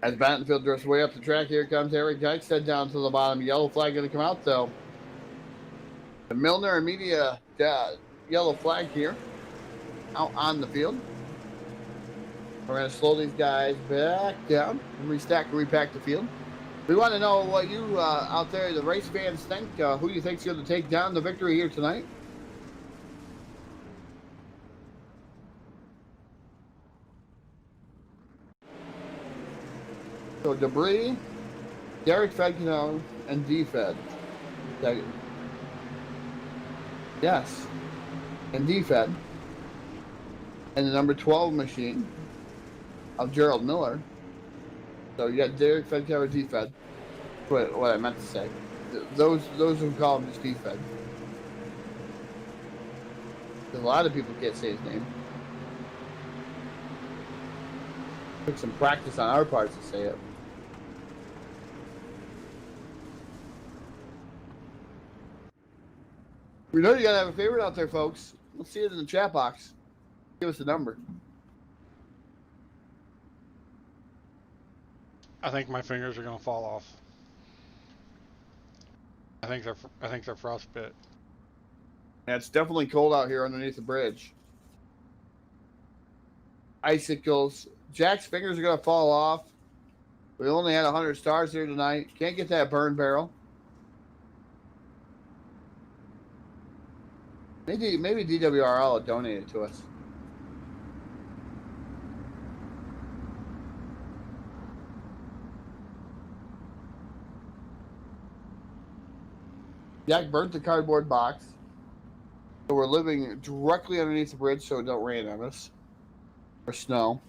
As Battenfield drifts way up the track, here comes Eric Eichstead down to the bottom. Yellow flag going to come out, though. The Milner and Media yellow flag here out on the field. We're going to slow these guys back down and restack and repack the field. We want to know what you out there, the race fans, think. Who do you think is going to take down the victory here tonight? So Debris, Derek Fedkino, and D-Fed. Yes. And D-Fed. And the number 12 machine of Gerald Miller. So you got Derek Fedkino or D-Fed. What I meant to say. Those who call him just D-Fed. A lot of people can't say his name. Took some practice on our parts to say it. We know you gotta have a favorite out there, folks. Let's see it in the chat box. Give us a number. I think my fingers are gonna fall off. I think they're frostbit. Yeah, it's definitely cold out here underneath the bridge. Icicles. Jack's fingers are gonna fall off. We only had 100 stars here tonight. Can't get that burn barrel. Maybe DWRL will donate it to us. Jack burnt the cardboard box. So we're living directly underneath the bridge so it don't rain on us. Or snow.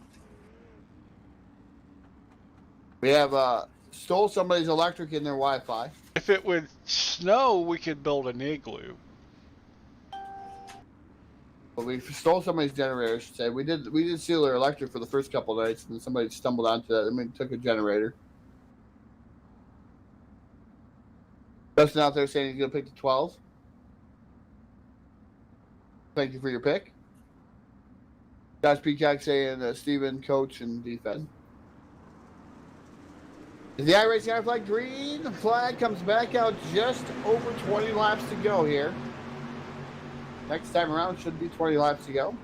We have stole somebody's electric in their Wi-Fi. If it would snow, we could build an igloo. But we stole somebody's generator, I should say. We did steal their electric for the first couple of nights, and then somebody stumbled onto that and we took a generator. Justin out there saying he's gonna pick the 12. Thank you for your pick. Josh Peacock saying Steven, Coach, and D-Fed. Is the iRacing flag green? The flag comes back out just over 20 laps to go here. Next time around should be 20 laps to go.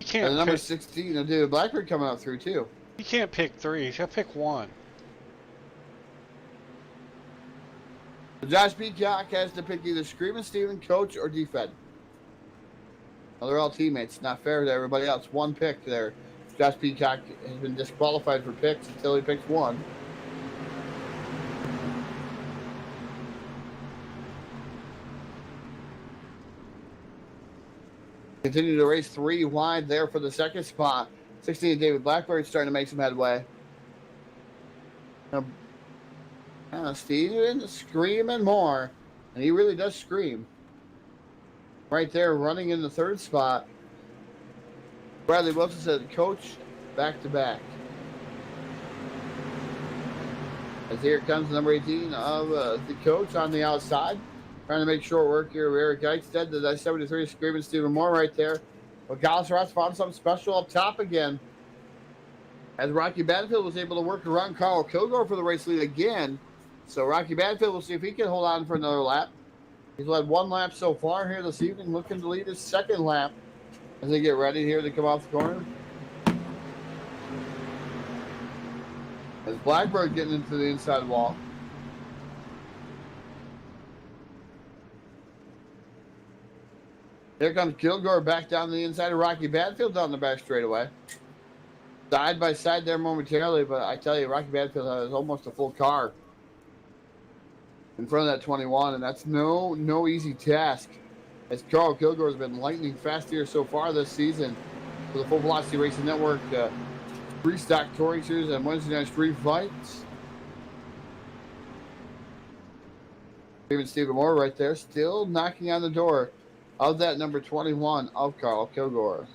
You can't and the number pick, 16, dude, Blackbird coming out through too. You can't pick 3. You gotta pick 1. So Josh Peacock has to pick either Screaming Steven, Coach, or D-Fed. Well, they're all teammates. Not fair to everybody else. One pick there. Josh Peacock has been disqualified for picks until he picks one. Continue to race 3 wide there for the second spot. 16, David Blackbird starting to make some headway. Steven screaming more. And he really does scream. Right there, running in the third spot. Bradley Wilson said, Coach, back to back. As here comes number 18 of the Coach on the outside. Trying to make short work here of Eric Eichstead. The 73 screaming Stephen Moore right there. But Gallus found something special up top again. As Rocky Banfield was able to work around Carl Kilgore for the race lead again. So Rocky Banfield will see if he can hold on for another lap. He's led 1 lap so far here this evening, looking to lead his 2nd lap as they get ready here to come off the corner. As Blackbird getting into the inside wall. Here comes Kilgore back down the inside of Rocky Banfield down the back straightaway. Side by side there momentarily, but I tell you, Rocky Banfield has almost a full car in front of that 21, and that's no easy task. As Carl Kilgore has been lightning fast here so far this season for the Full Velocity Racing Network. 3 stock touring series and Wednesday night street fights. Even Stephen Moore right there, still knocking on the door of that number 21 of Carl Kilgore.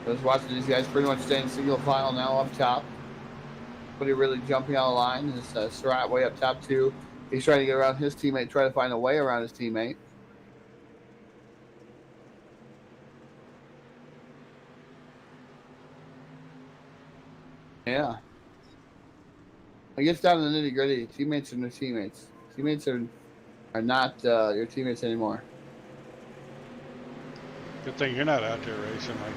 Just watching these guys pretty much staying single file now up top. Nobody really jumping out of line. This Surratt way up top too. He's trying to get around his teammate, try to find a way around his teammate. Yeah. It gets down to the nitty gritty. Teammates are no teammates. Teammates are not your teammates anymore. Good thing you're not out there racing. Like,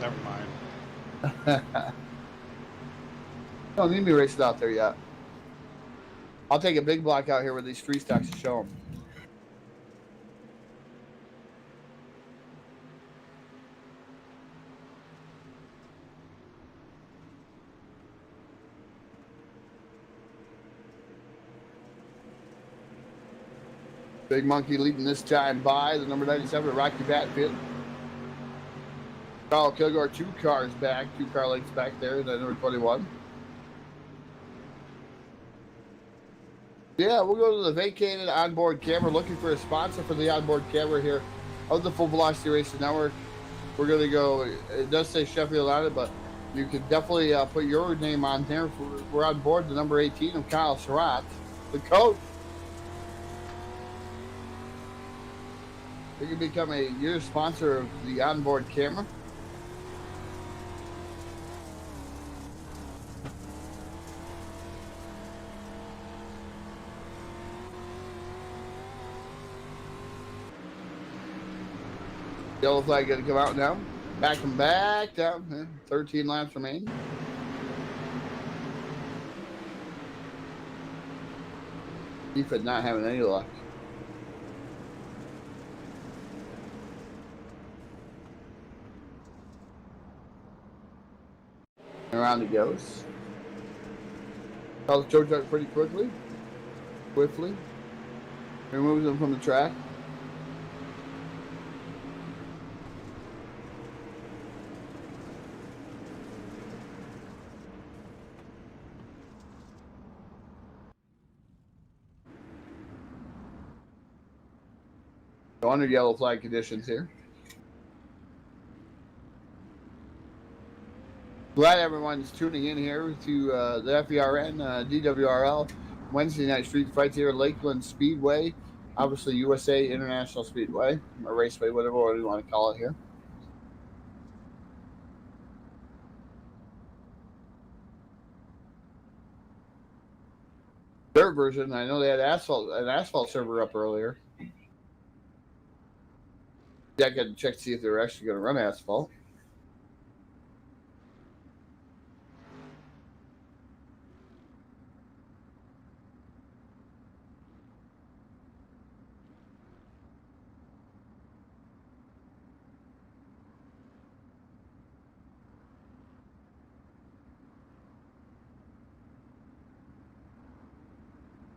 never mind. Don't need me racing out there yet. I'll take a big block out here with these street stocks to show them. Big Monkey leading this time by the number 97, Rocky Batfield. Kyle Kilgore, 2 cars back, 2 car lengths back there, the number 21. Yeah, we'll go to the vacated onboard camera, looking for a sponsor for the onboard camera here of the Full Velocity Racing Network. We're going to go, it does say Sheffield on it, but you can definitely put your name on there. We're on board the number 18 of Kyle Surratt, the coach. You can become a year sponsor of the onboard camera. Yellow flag going to come out now. Back and back down. 13 laps remain. Defense not having any luck. Around it goes. Calls Joe Judge pretty quickly. Swiftly. Removes him from the track. Under yellow flag conditions here. Glad everyone's tuning in here to the FVRN DWRL Wednesday night street fights here at Lakeland Speedway. Obviously USA International Speedway, or Raceway, whatever you want to call it here. Their version, I know they had an asphalt server up earlier. I got to check to see if they're actually going to run asphalt.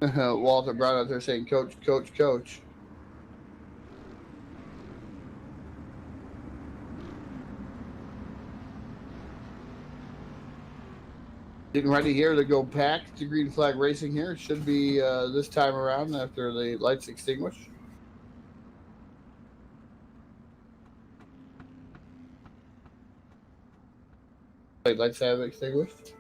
Walter Brown out there saying, "Coach, coach, coach." Getting ready here to go back to green flag racing here. It should be this time around after the lights extinguish. Lights have extinguished.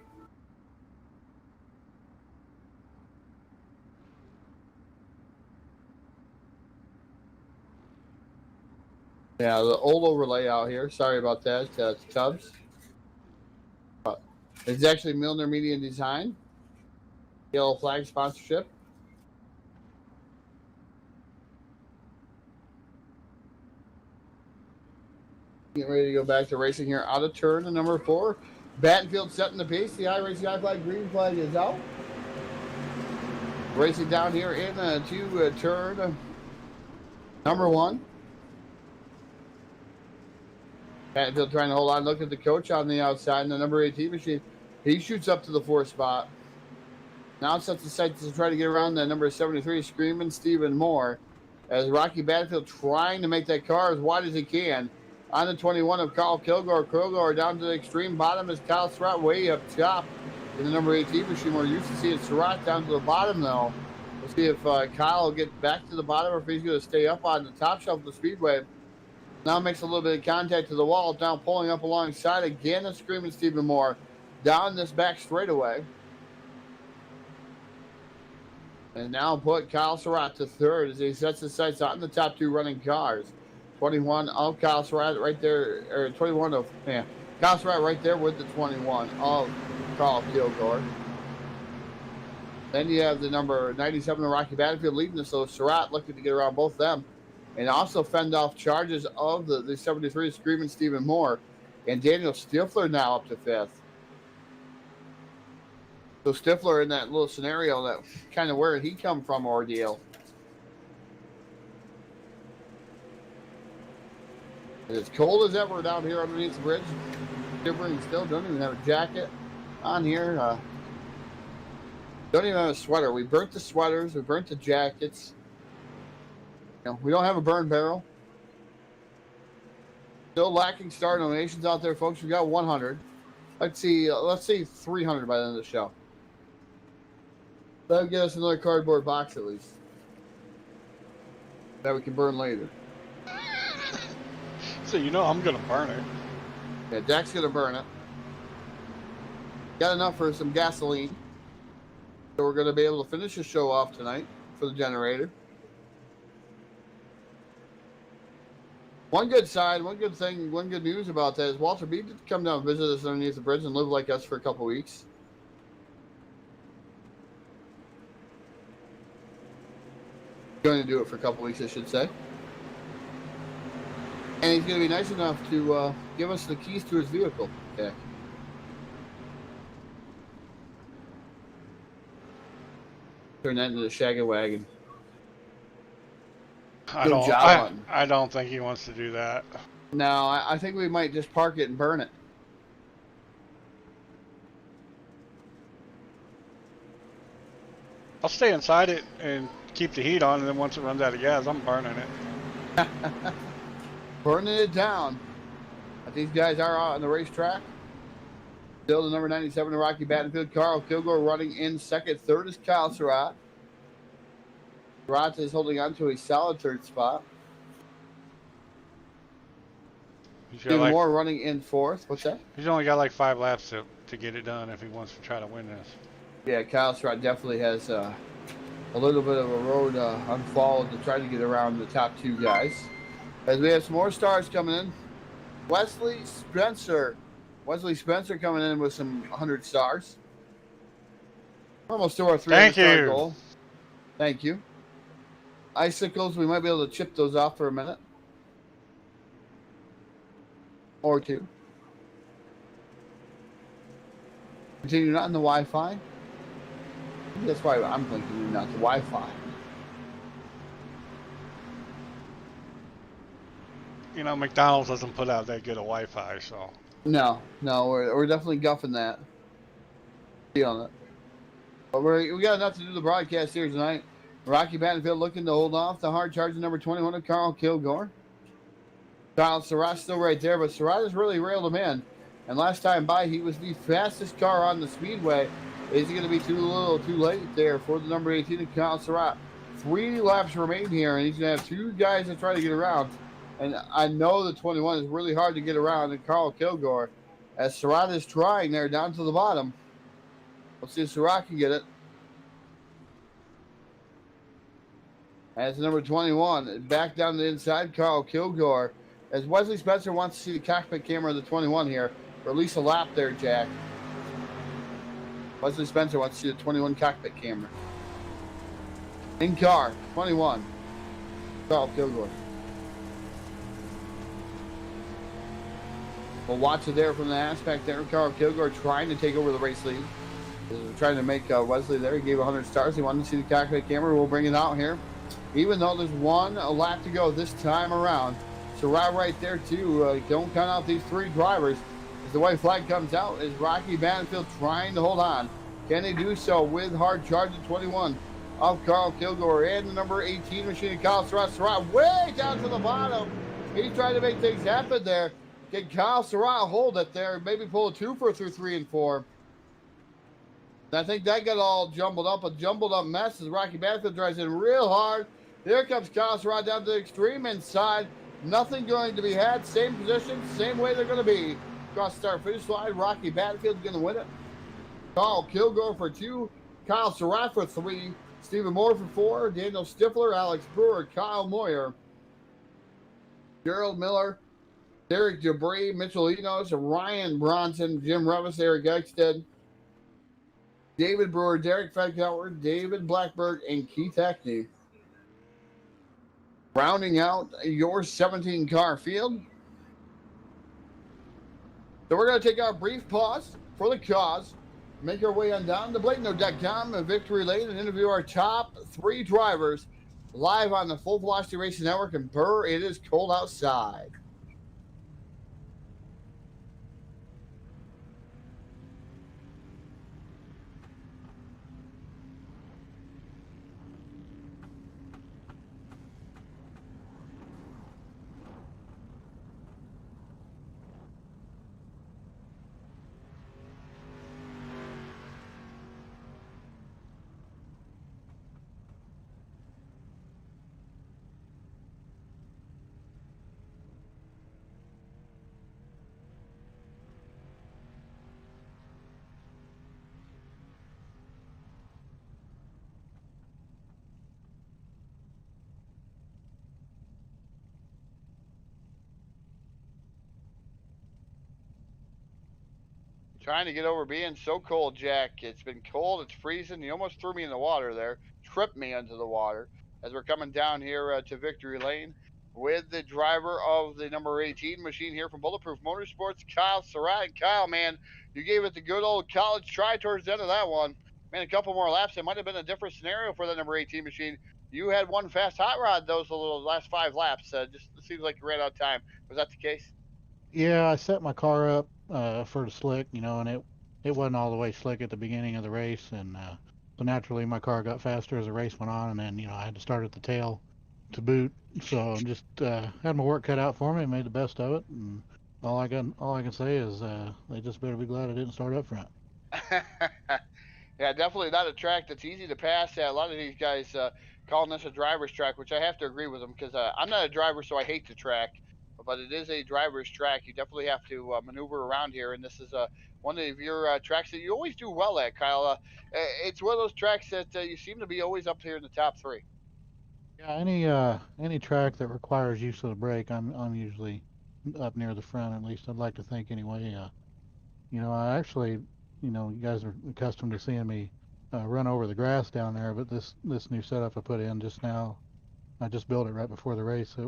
Yeah, the old overlay out here. Sorry about that, Tubbs. It's actually Milner Media Design. Yellow flag sponsorship. Getting ready to go back to racing here. Out of turn to number 4. Battenfield setting the pace. The iRacing I flag, green flag is out. Racing down here into turn number 1. Battenfield trying to hold on. Look at the coach on the outside in the number 18 machine. He shoots up to the 4th spot. Now sets the sights to try to get around the number 73, Screaming Stephen Moore. As Rocky Battenfield trying to make that car as wide as he can. On the 21 of Kyle Kilgore. Kilgore down to the extreme bottom is Kyle Surratt way up top in the number 18 machine. We're used to seeing Surratt down to the bottom though. We'll see if Kyle will get back to the bottom or if he's going to stay up on the top shelf of the Speedway. Now makes a little bit of contact to the wall. Now pulling up alongside again is Screaming Stephen Moore. Down this back straightaway. And now put Kyle Surratt to 3rd as he sets his sights on the top 2 running cars. 21 of Kyle Surratt right there, or 21 of, Kyle Surratt right there with the 21 of Carl Kilgore. Then you have the number 97 of Rocky Battenfield leading us, so Surratt looking to get around both of them. And also fend off charges of the 73 Screaming Stephen Moore. And Daniel Stifler now up to 5th. So Stifler in that little scenario, that kind of where did he come from ordeal. It's cold as ever down here underneath the bridge. Shivering still, don't even have a jacket on here. Don't even have a sweater. We burnt the sweaters, we burnt the jackets. You know, we don't have a burn barrel. Still lacking star donations out there, folks. We got 100. Let's see 300 by the end of the show. That'll get us another cardboard box at least. That we can burn later. So you know I'm gonna burn it. Yeah, Dak's gonna burn it. Got enough for some gasoline. So we're gonna be able to finish the show off tonight for the generator. One good side, one good thing, one good news about that is Walter B did come down and visit us underneath the bridge and live like us for a couple weeks. Going to do it for a couple weeks, I should say. And he's going to be nice enough to give us the keys to his vehicle. Okay. Turn that into the Shaggy Wagon. I don't think he wants to do that. No, I think we might just park it and burn it. I'll stay inside it and keep the heat on, and then once it runs out of gas, I'm burning it. Burning it down. But these guys are out on the racetrack. Still the number 97 in Rocky Battenfield. Carl Kilgore running in second. Third is Kyle Surratt. Surratt is holding on to a solid third spot. Stephen Moore running in fourth. What's that? He's only got like 5 laps to get it done if he wants to try to win this. Yeah, Kyle Surratt definitely has a little bit of a road unfollowed to try to get around the top 2 guys. As we have some more stars coming in. Wesley Spencer coming in with some 100 stars. Almost to our 300 star goal. Thank you. Icicles, we might be able to chip those off for a minute. Or 2. Continue not in the Wi-Fi. That's why I'm thinking not the Wi-Fi. You know, McDonald's doesn't put out that good of Wi-Fi, so. No, we're definitely guffing that. See on it. But we got enough to do the broadcast here tonight. Rocky Battenfield looking to hold off the hard charger number 21 of Carl Kilgore. Kyle Surratt still right there, but Surratt has really railed him in. And last time by, he was the fastest car on the Speedway. Is he going to be too late there for the number 18 of Kyle Surratt? 3 laps remain here, and he's going to have 2 guys to try to get around. And I know the 21 is really hard to get around in Carl Kilgore, as Surratt is trying there down to the bottom. Let's see if Surratt can get it. As number 21, back down the inside, Carl Kilgore. As Wesley Spencer wants to see the cockpit camera of the 21 here. Or at least a lap there, Jack. Wesley Spencer wants to see the 21 cockpit camera. In car, 21. Carl Kilgore. We'll watch it there from the aspect there. Carl Kilgore trying to take over the race lead. Trying to make Wesley there. He gave 100 stars. He wanted to see the cockpit camera. We'll bring it out here. Even though there's a lap to go this time around. Surratt right there too. Don't count out these 3 drivers. As the white flag comes out, is Rocky Battenfield trying to hold on. Can they do so with hard charge at 21 of Carl Kilgore and the number 18 machine of Kyle Surratt. Surratt way down to the bottom. He's trying to make things happen there. Can Kyle Surratt hold it there? Maybe pull a 2-for through 3 and 4. And I think that got all jumbled up, a jumbled up mess as Rocky Battenfield drives in real hard. There comes Kyle Surratt down to the extreme inside. Nothing going to be had. Same position, same way they're going to be. Across the start finish line, Rocky Battenfield's going to win it. Carl Kilgore for 2. Kyle Surratt for 3. Stephen Moore for 4. Daniel Stifler, Alex Brewer, Kyle Moyer, Gerald Miller, Derek Debris, Mitchell Enos, Ryan Bronson, Jim Revis, Eric Eichstead, David Brewer, Derek Fedkauer, David Blackbird, and Keith Hackney. Rounding out your 17-car field. So we're going to take our brief pause for the cause. Make our way on down to BlakeNote.com and Victory Lane and interview our top 3 drivers live on the Full Velocity Racing Network. And Burr, it is cold outside. Trying to get over being so cold, Jack. It's been cold. It's freezing. You almost threw me in the water there, tripped me into the water as we're coming down here to Victory Lane with the driver of the number 18 machine here from Bulletproof Motorsports, Kyle Surratt. And Kyle, man, you gave it the good old college try towards the end of that one. Man, a couple more laps. It might have been a different scenario for that number 18 machine. You had one fast hot rod those little last 5 laps. Just it seems like you ran out of time. Was that the case? Yeah, I set my car up for the slick, and it wasn't all the way slick at the beginning of the race, and so naturally my car got faster as the race went on, and then I had to start at the tail to boot. So just had my work cut out for me, and made the best of it, and all I can say is they just better be glad I didn't start up front. Yeah, definitely not a track that's easy to pass. Yeah, a lot of these guys calling this a driver's track, which I have to agree with them because I'm not a driver, so I hate the track. But it is a driver's track. You definitely have to maneuver around here, and this is one of your tracks that you always do well at, Kyle. It's one of those tracks that you seem to be always up here in the top 3. Yeah, any track that requires use of the brake, I'm usually up near the front. At least I'd like to think anyway. I actually, you guys are accustomed to seeing me run over the grass down there, but this new setup I put in just now, I just built it right before the race. So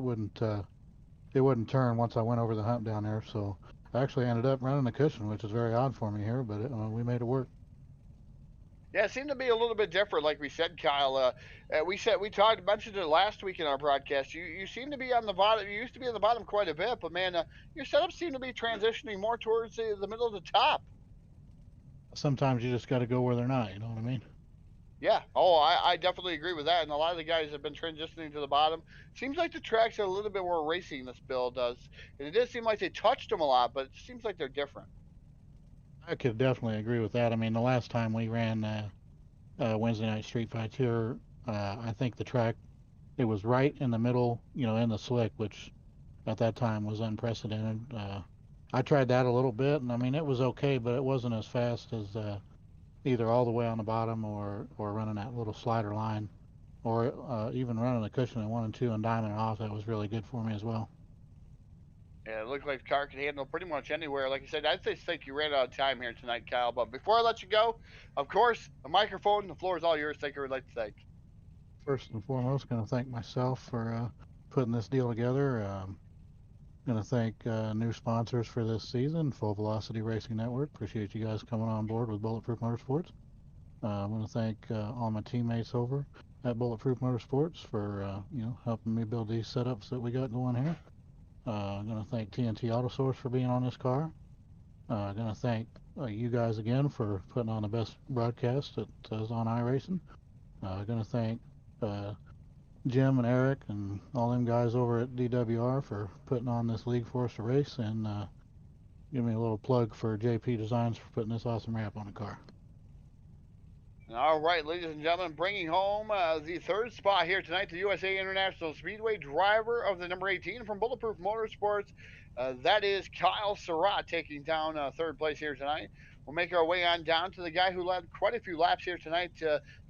it wouldn't turn once I went over the hump down there. So I actually ended up running a cushion, which is very odd for me here, but we made it work. Yeah, it seemed to be a little bit different, like we said, Kyle. Mentioned it last week in our broadcast. You seem to be on the bottom. You used to be on the bottom quite a bit, but man, your setup seemed to be transitioning more towards the middle of the top. Sometimes you just got to go where they're not. You know what I mean? Yeah. Oh, I definitely agree with that. And a lot of the guys have been transitioning to the bottom. Seems like the tracks are a little bit more racing. This build does, and it does seem like they touched them a lot, but it seems like they're different. I could definitely agree with that. I mean, the last time we ran Wednesday night street fights here, I think the track, it was right in the middle, in the slick, which at that time was unprecedented. I tried that a little bit, and I mean it was okay, but it wasn't as fast as either all the way on the bottom or running that little slider line, or even running a cushion at 1 and 2 and diming it off. That was really good for me as well. Yeah, it looked like the car could handle pretty much anywhere. Like I said, I just think you ran out of time here tonight, Kyle. But before I let you go, of course, the microphone, the floor is all yours. Thank you. I'd like to thank. First and foremost, going to thank myself for putting this deal together. Going to thank new sponsors for this season, Full Velocity Racing Network. Appreciate you guys coming on board with Bulletproof Motorsports. I'm going to thank all my teammates over at Bulletproof Motorsports for helping me build these setups that we got going here. I'm going to thank TNT Auto Source for being on this car. I'm going to thank you guys again for putting on the best broadcast that is on iRacing. I'm going to thank Jim and Eric and all them guys over at DWR for putting on this league for us to race, and give me a little plug for JP Designs for putting this awesome wrap on the car. All right, ladies and gentlemen, bringing home the third spot here tonight, the USA International Speedway driver of the number 18 from Bulletproof Motorsports. That is Kyle Surratt taking down third place here tonight. We'll make our way on down to the guy who led quite a few laps here tonight,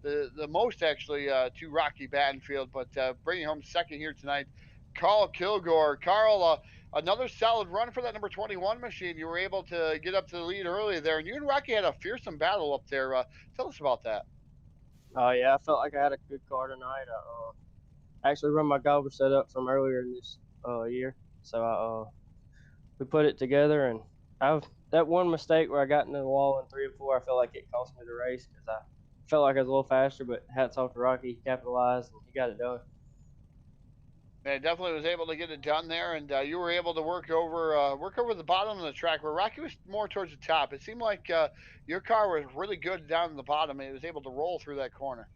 the most actually to Rocky Battenfield, but bringing home second here tonight, Carl Kilgore. Carl, another solid run for that number 21 machine. You were able to get up to the lead early there, and you and Rocky had a fearsome battle up there. Tell us about that. Yeah, I felt like I had a good car tonight. I actually run my gobber set up from earlier in this year, so we put it together and that one mistake where I got into the wall in 3 and 4, I feel like it cost me the race because I felt like I was a little faster. But hats off to Rocky, he capitalized and he got it done. Man, definitely was able to get it done there, and you were able to work over the bottom of the track where Rocky was more towards the top. It seemed like your car was really good down in the bottom, and it was able to roll through that corner.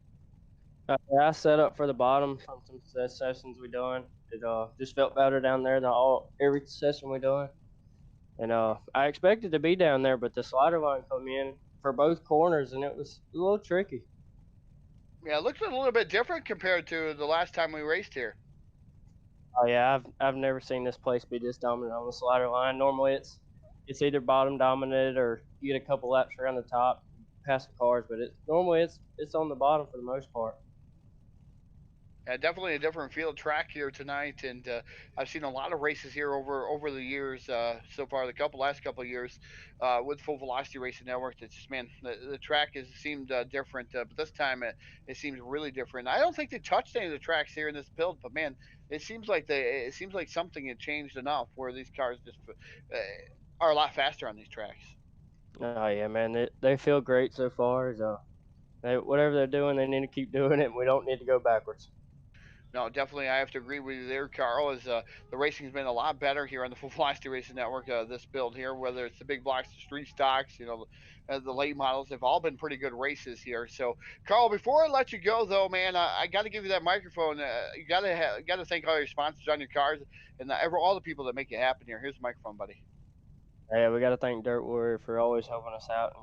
I set up for the bottom from some sessions we done. It just felt better down there than every session we done. And I expected to be down there, but the slider line come in for both corners, and it was a little tricky. Yeah, it looks a little bit different compared to the last time we raced here. Oh yeah, I've never seen this place be this dominant on the slider line. Normally it's either bottom dominant or you get a couple laps around the top, past the cars, but normally it's on the bottom for the most part. Definitely a different field track here tonight, and I've seen a lot of races here over the years so far. Last couple of years with Full Velocity Racing Network. It's just, man, the track has seemed different, but this time it seems really different. I don't think they touched any of the tracks here in this build, but man, it seems like something had changed enough where these cars just are a lot faster on these tracks. Oh yeah, man, they feel great so far. So whatever they're doing, they need to keep doing it. And we don't need to go backwards. No, definitely, I have to agree with you there, Carl. As the racing's been a lot better here on the Full Velocity Racing Network. This build here, whether it's the big blocks, the street stocks, the late models, they've all been pretty good races here. So, Carl, before I let you go, though, man, I got to give you that microphone. You got to thank all your sponsors on your cars and all the people that make it happen here. Here's the microphone, buddy. Yeah, we got to thank Dirt Warrior for always helping us out.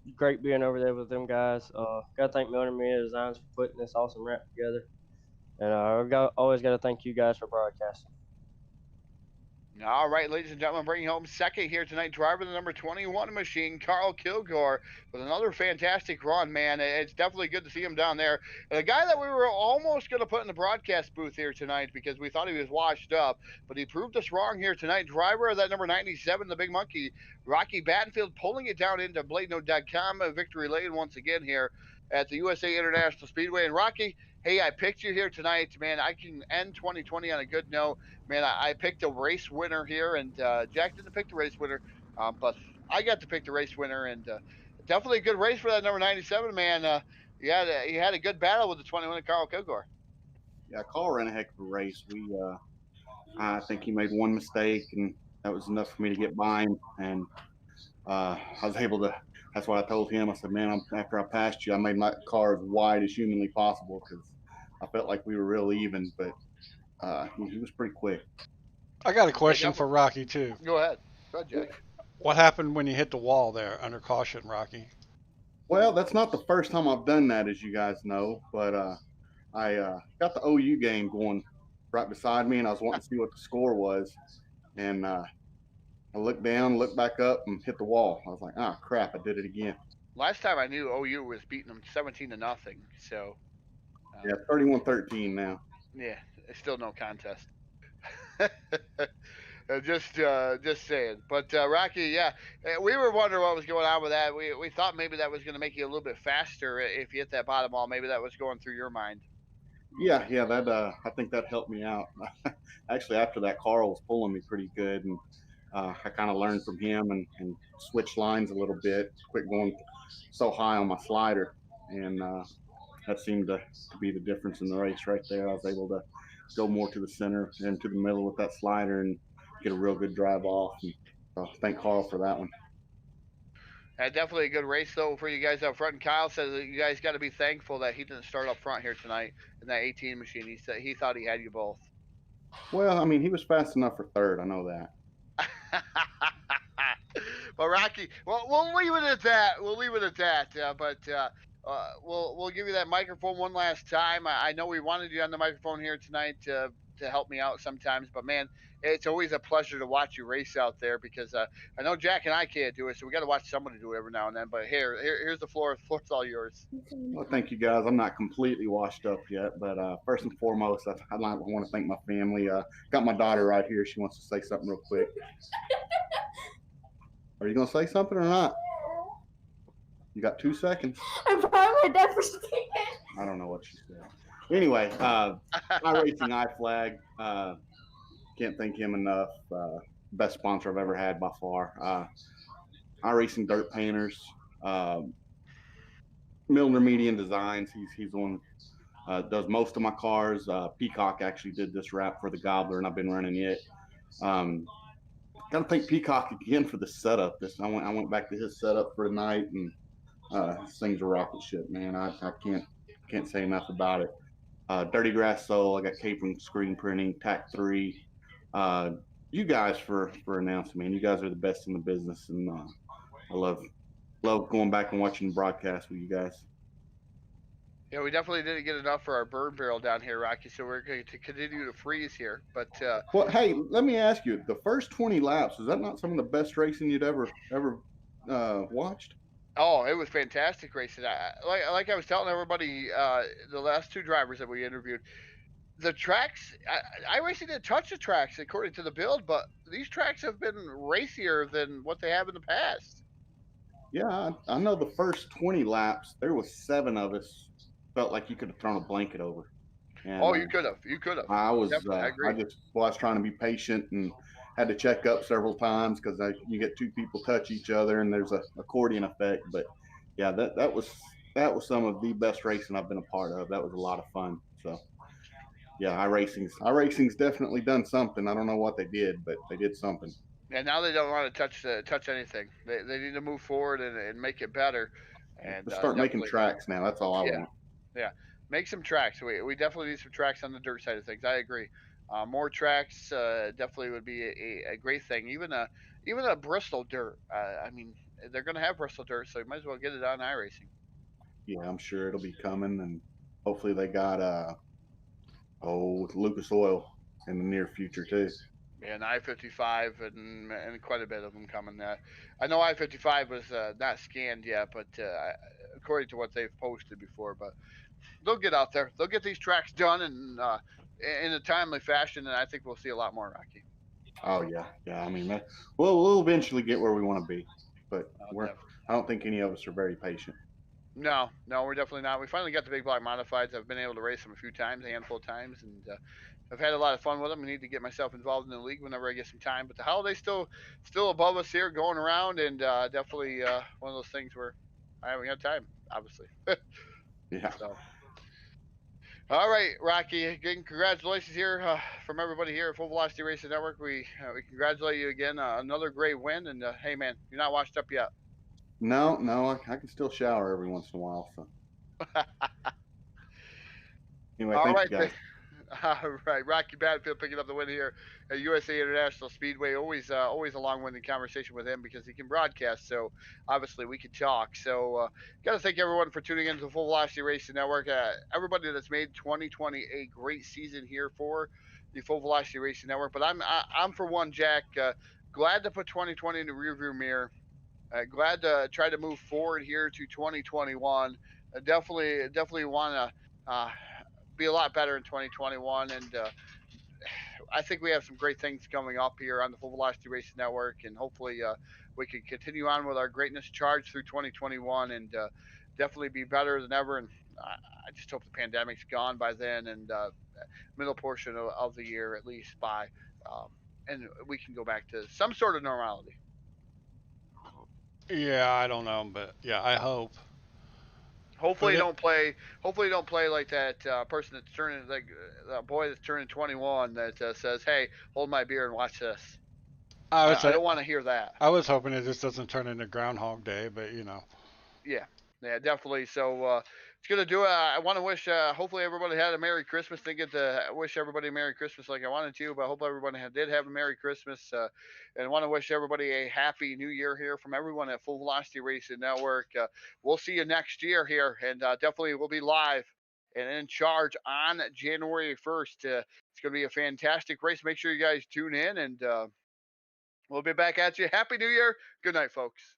And great being over there with them guys. Got to thank Miller Media Designs for putting this awesome wrap together. And always got to thank you guys for broadcasting. All right, ladies and gentlemen, bringing home second here tonight, driver the number 21 machine, Carl Kilgore, with another fantastic run, man. It's definitely good to see him down there. And a guy that we were almost going to put in the broadcast booth here tonight because we thought he was washed up, but he proved us wrong here tonight. Driver of that number 97, the Big Monkey, Rocky Battenfield, pulling it down into BladeNote.com, victory lane once again here at the USA International Speedway. And Rocky, hey, I picked you here tonight, man. I can end 2020 on a good note. Man, I picked a race winner here, and Jack didn't pick the race winner, but I got to pick the race winner, and definitely a good race for that number 97, man. You had a good battle with the 21 Carl Kilgore. Yeah, Carl ran a heck of a race. I think he made one mistake, and that was enough for me to get by him, and I was able to. That's what I told him. I said, man, after I passed you, I made my car as wide as humanly possible because I felt like we were real even, but he was pretty quick. I got a question for Rocky, too. Go ahead. Go ahead, Jack. What happened when you hit the wall there under caution, Rocky? Well, that's not the first time I've done that, as you guys know, but I got the OU game going right beside me, and I was wanting to see what the score was, and I looked down, looked back up, and hit the wall. I was like, oh, crap, I did it again. Last time I knew OU was beating them 17-0, so... yeah, 31-13 now. Yeah, it's still no contest. Just saying. But Rocky, yeah, we were wondering what was going on with that. We thought maybe that was going to make you a little bit faster if you hit that bottom wall. Maybe that was going through your mind. Yeah, that I think that helped me out. Actually, after that, Carl was pulling me pretty good, and I kind of learned from him and switched lines a little bit, quit going so high on my slider, and that seemed to be the difference in the race right there. I was able to go more to the center and to the middle with that slider and get a real good drive off. And thank Carl for that one. Definitely a good race, though, for you guys up front. And Kyle says that you guys got to be thankful that he didn't start up front here tonight in that 18 machine. He said he thought he had you both. Well, I mean, he was fast enough for third. I know that. Well, Rocky, we'll leave it at that. We'll leave it at that. But we'll give you that microphone one last time. I know we wanted you on the microphone here tonight to help me out sometimes, but man, it's always a pleasure to watch you race out there because I know Jack and I can't do it, so we got to watch somebody do it every now and then. But here's the floor. The floor's all yours. Well, thank you, guys. I'm not completely washed up yet, but first and foremost, I want to thank my family. Got my daughter right here. She wants to say something real quick. Are you going to say something or not? You got 2 seconds. I'm probably dead for saying it. I don't know what she said. Anyway, iRacing iFlag. Can't thank him enough. best sponsor I've ever had by far. iRacing Dirt Painters, Milner Median Designs. He's the one does most of my cars. Peacock actually did this wrap for the Gobbler, and I've been running it. Gotta thank Peacock again for the setup. I went back to his setup for a night, and his thing's a rocket ship, man. I can't say enough about it. Dirty Grass Soul. I got Capron Screen Printing, Tac 3. You guys for announcing, man. You guys are the best in the business, and I love going back and watching the broadcast with you guys. Yeah, we definitely didn't get enough for our burn barrel down here, Rocky. So we're going to continue to freeze here. But well, hey, let me ask you: the first 20 laps, is that not some of the best racing you'd ever watched? Oh, it was fantastic racing. Like I was telling everybody, the last two drivers that we interviewed, the tracks, iRacing didn't touch the tracks according to the build, but these tracks have been racier than what they have in the past. Yeah, I know the first 20 laps, there was 7 of us felt like you could have thrown a blanket over. And, you could have. You could have. I was trying to be patient and had to check up several times because you get 2 people touch each other and there's a accordion effect. But yeah, that was some of the best racing I've been a part of. That was a lot of fun. So yeah, iRacing's definitely done something. I don't know what they did, but they did something. And now they don't want to touch anything. They need to move forward and make it better. And just start making tracks now. That's all I want. Yeah, make some tracks. We definitely need some tracks on the dirt side of things. I agree. More tracks definitely would be a great thing. Even a Bristol dirt. I mean, they're going to have Bristol dirt, so you might as well get it on iRacing. Yeah, I'm sure it'll be coming, and hopefully they got Lucas Oil in the near future too. And I-55 and quite a bit of them coming. I know I-55 was not scanned yet, but according to what they've posted before, but they'll get out there. They'll get these tracks done and in a timely fashion, and I think we'll see a lot more, Rocky. Oh yeah. I mean, we'll eventually get where we want to be, but I don't think any of us are very patient. No, we're definitely not. We finally got the big block modifieds. I've been able to race them a few times, a handful of times, and I've had a lot of fun with them. I need to get myself involved in the league whenever I get some time. But the holiday's still above us here, going around, and definitely one of those things where I haven't got time, obviously. Yeah. So. All right, Rocky. Again, congratulations here from everybody here at Full Velocity Racing Network. We congratulate you again. Another great win, and hey, man, you're not washed up yet. No, I can still shower every once in a while. So. Anyway, thank you guys. All right, Rocky Badfield picking up the win here at USA International Speedway. Always a long-winded conversation with him because he can broadcast. So obviously we can talk. So got to thank everyone for tuning in to the Full Velocity Racing Network. Everybody that's made 2020 a great season here for the Full Velocity Racing Network. But I'm for one, Jack, glad to put 2020 in the rearview mirror. Glad to try to move forward here to 2021. Definitely want to be a lot better in 2021, and I think we have some great things coming up here on the Full Velocity Racing Network, and hopefully we can continue on with our greatness charge through 2021 and definitely be better than ever. And I just hope the pandemic's gone by then and middle portion of the year at least by, and we can go back to some sort of normality. Yeah, I don't know, but yeah, I hope. Hopefully, don't play like that person that's turning like that boy that's turning 21 that says, "Hey, hold my beer and watch this." I don't want to hear that. I was hoping it just doesn't turn into Groundhog Day, but you know. Yeah, definitely. So it's gonna do it. I want to wish. Hopefully, everybody had a Merry Christmas. Didn't get to wish everybody a Merry Christmas like I wanted to, but I hope everybody did have a Merry Christmas. And I want to wish everybody a Happy New Year here from everyone at Full Velocity Racing Network. We'll see you next year here, and definitely we'll be live and in charge on January 1st. It's gonna be a fantastic race. Make sure you guys tune in, and we'll be back at you. Happy New Year. Good night, folks.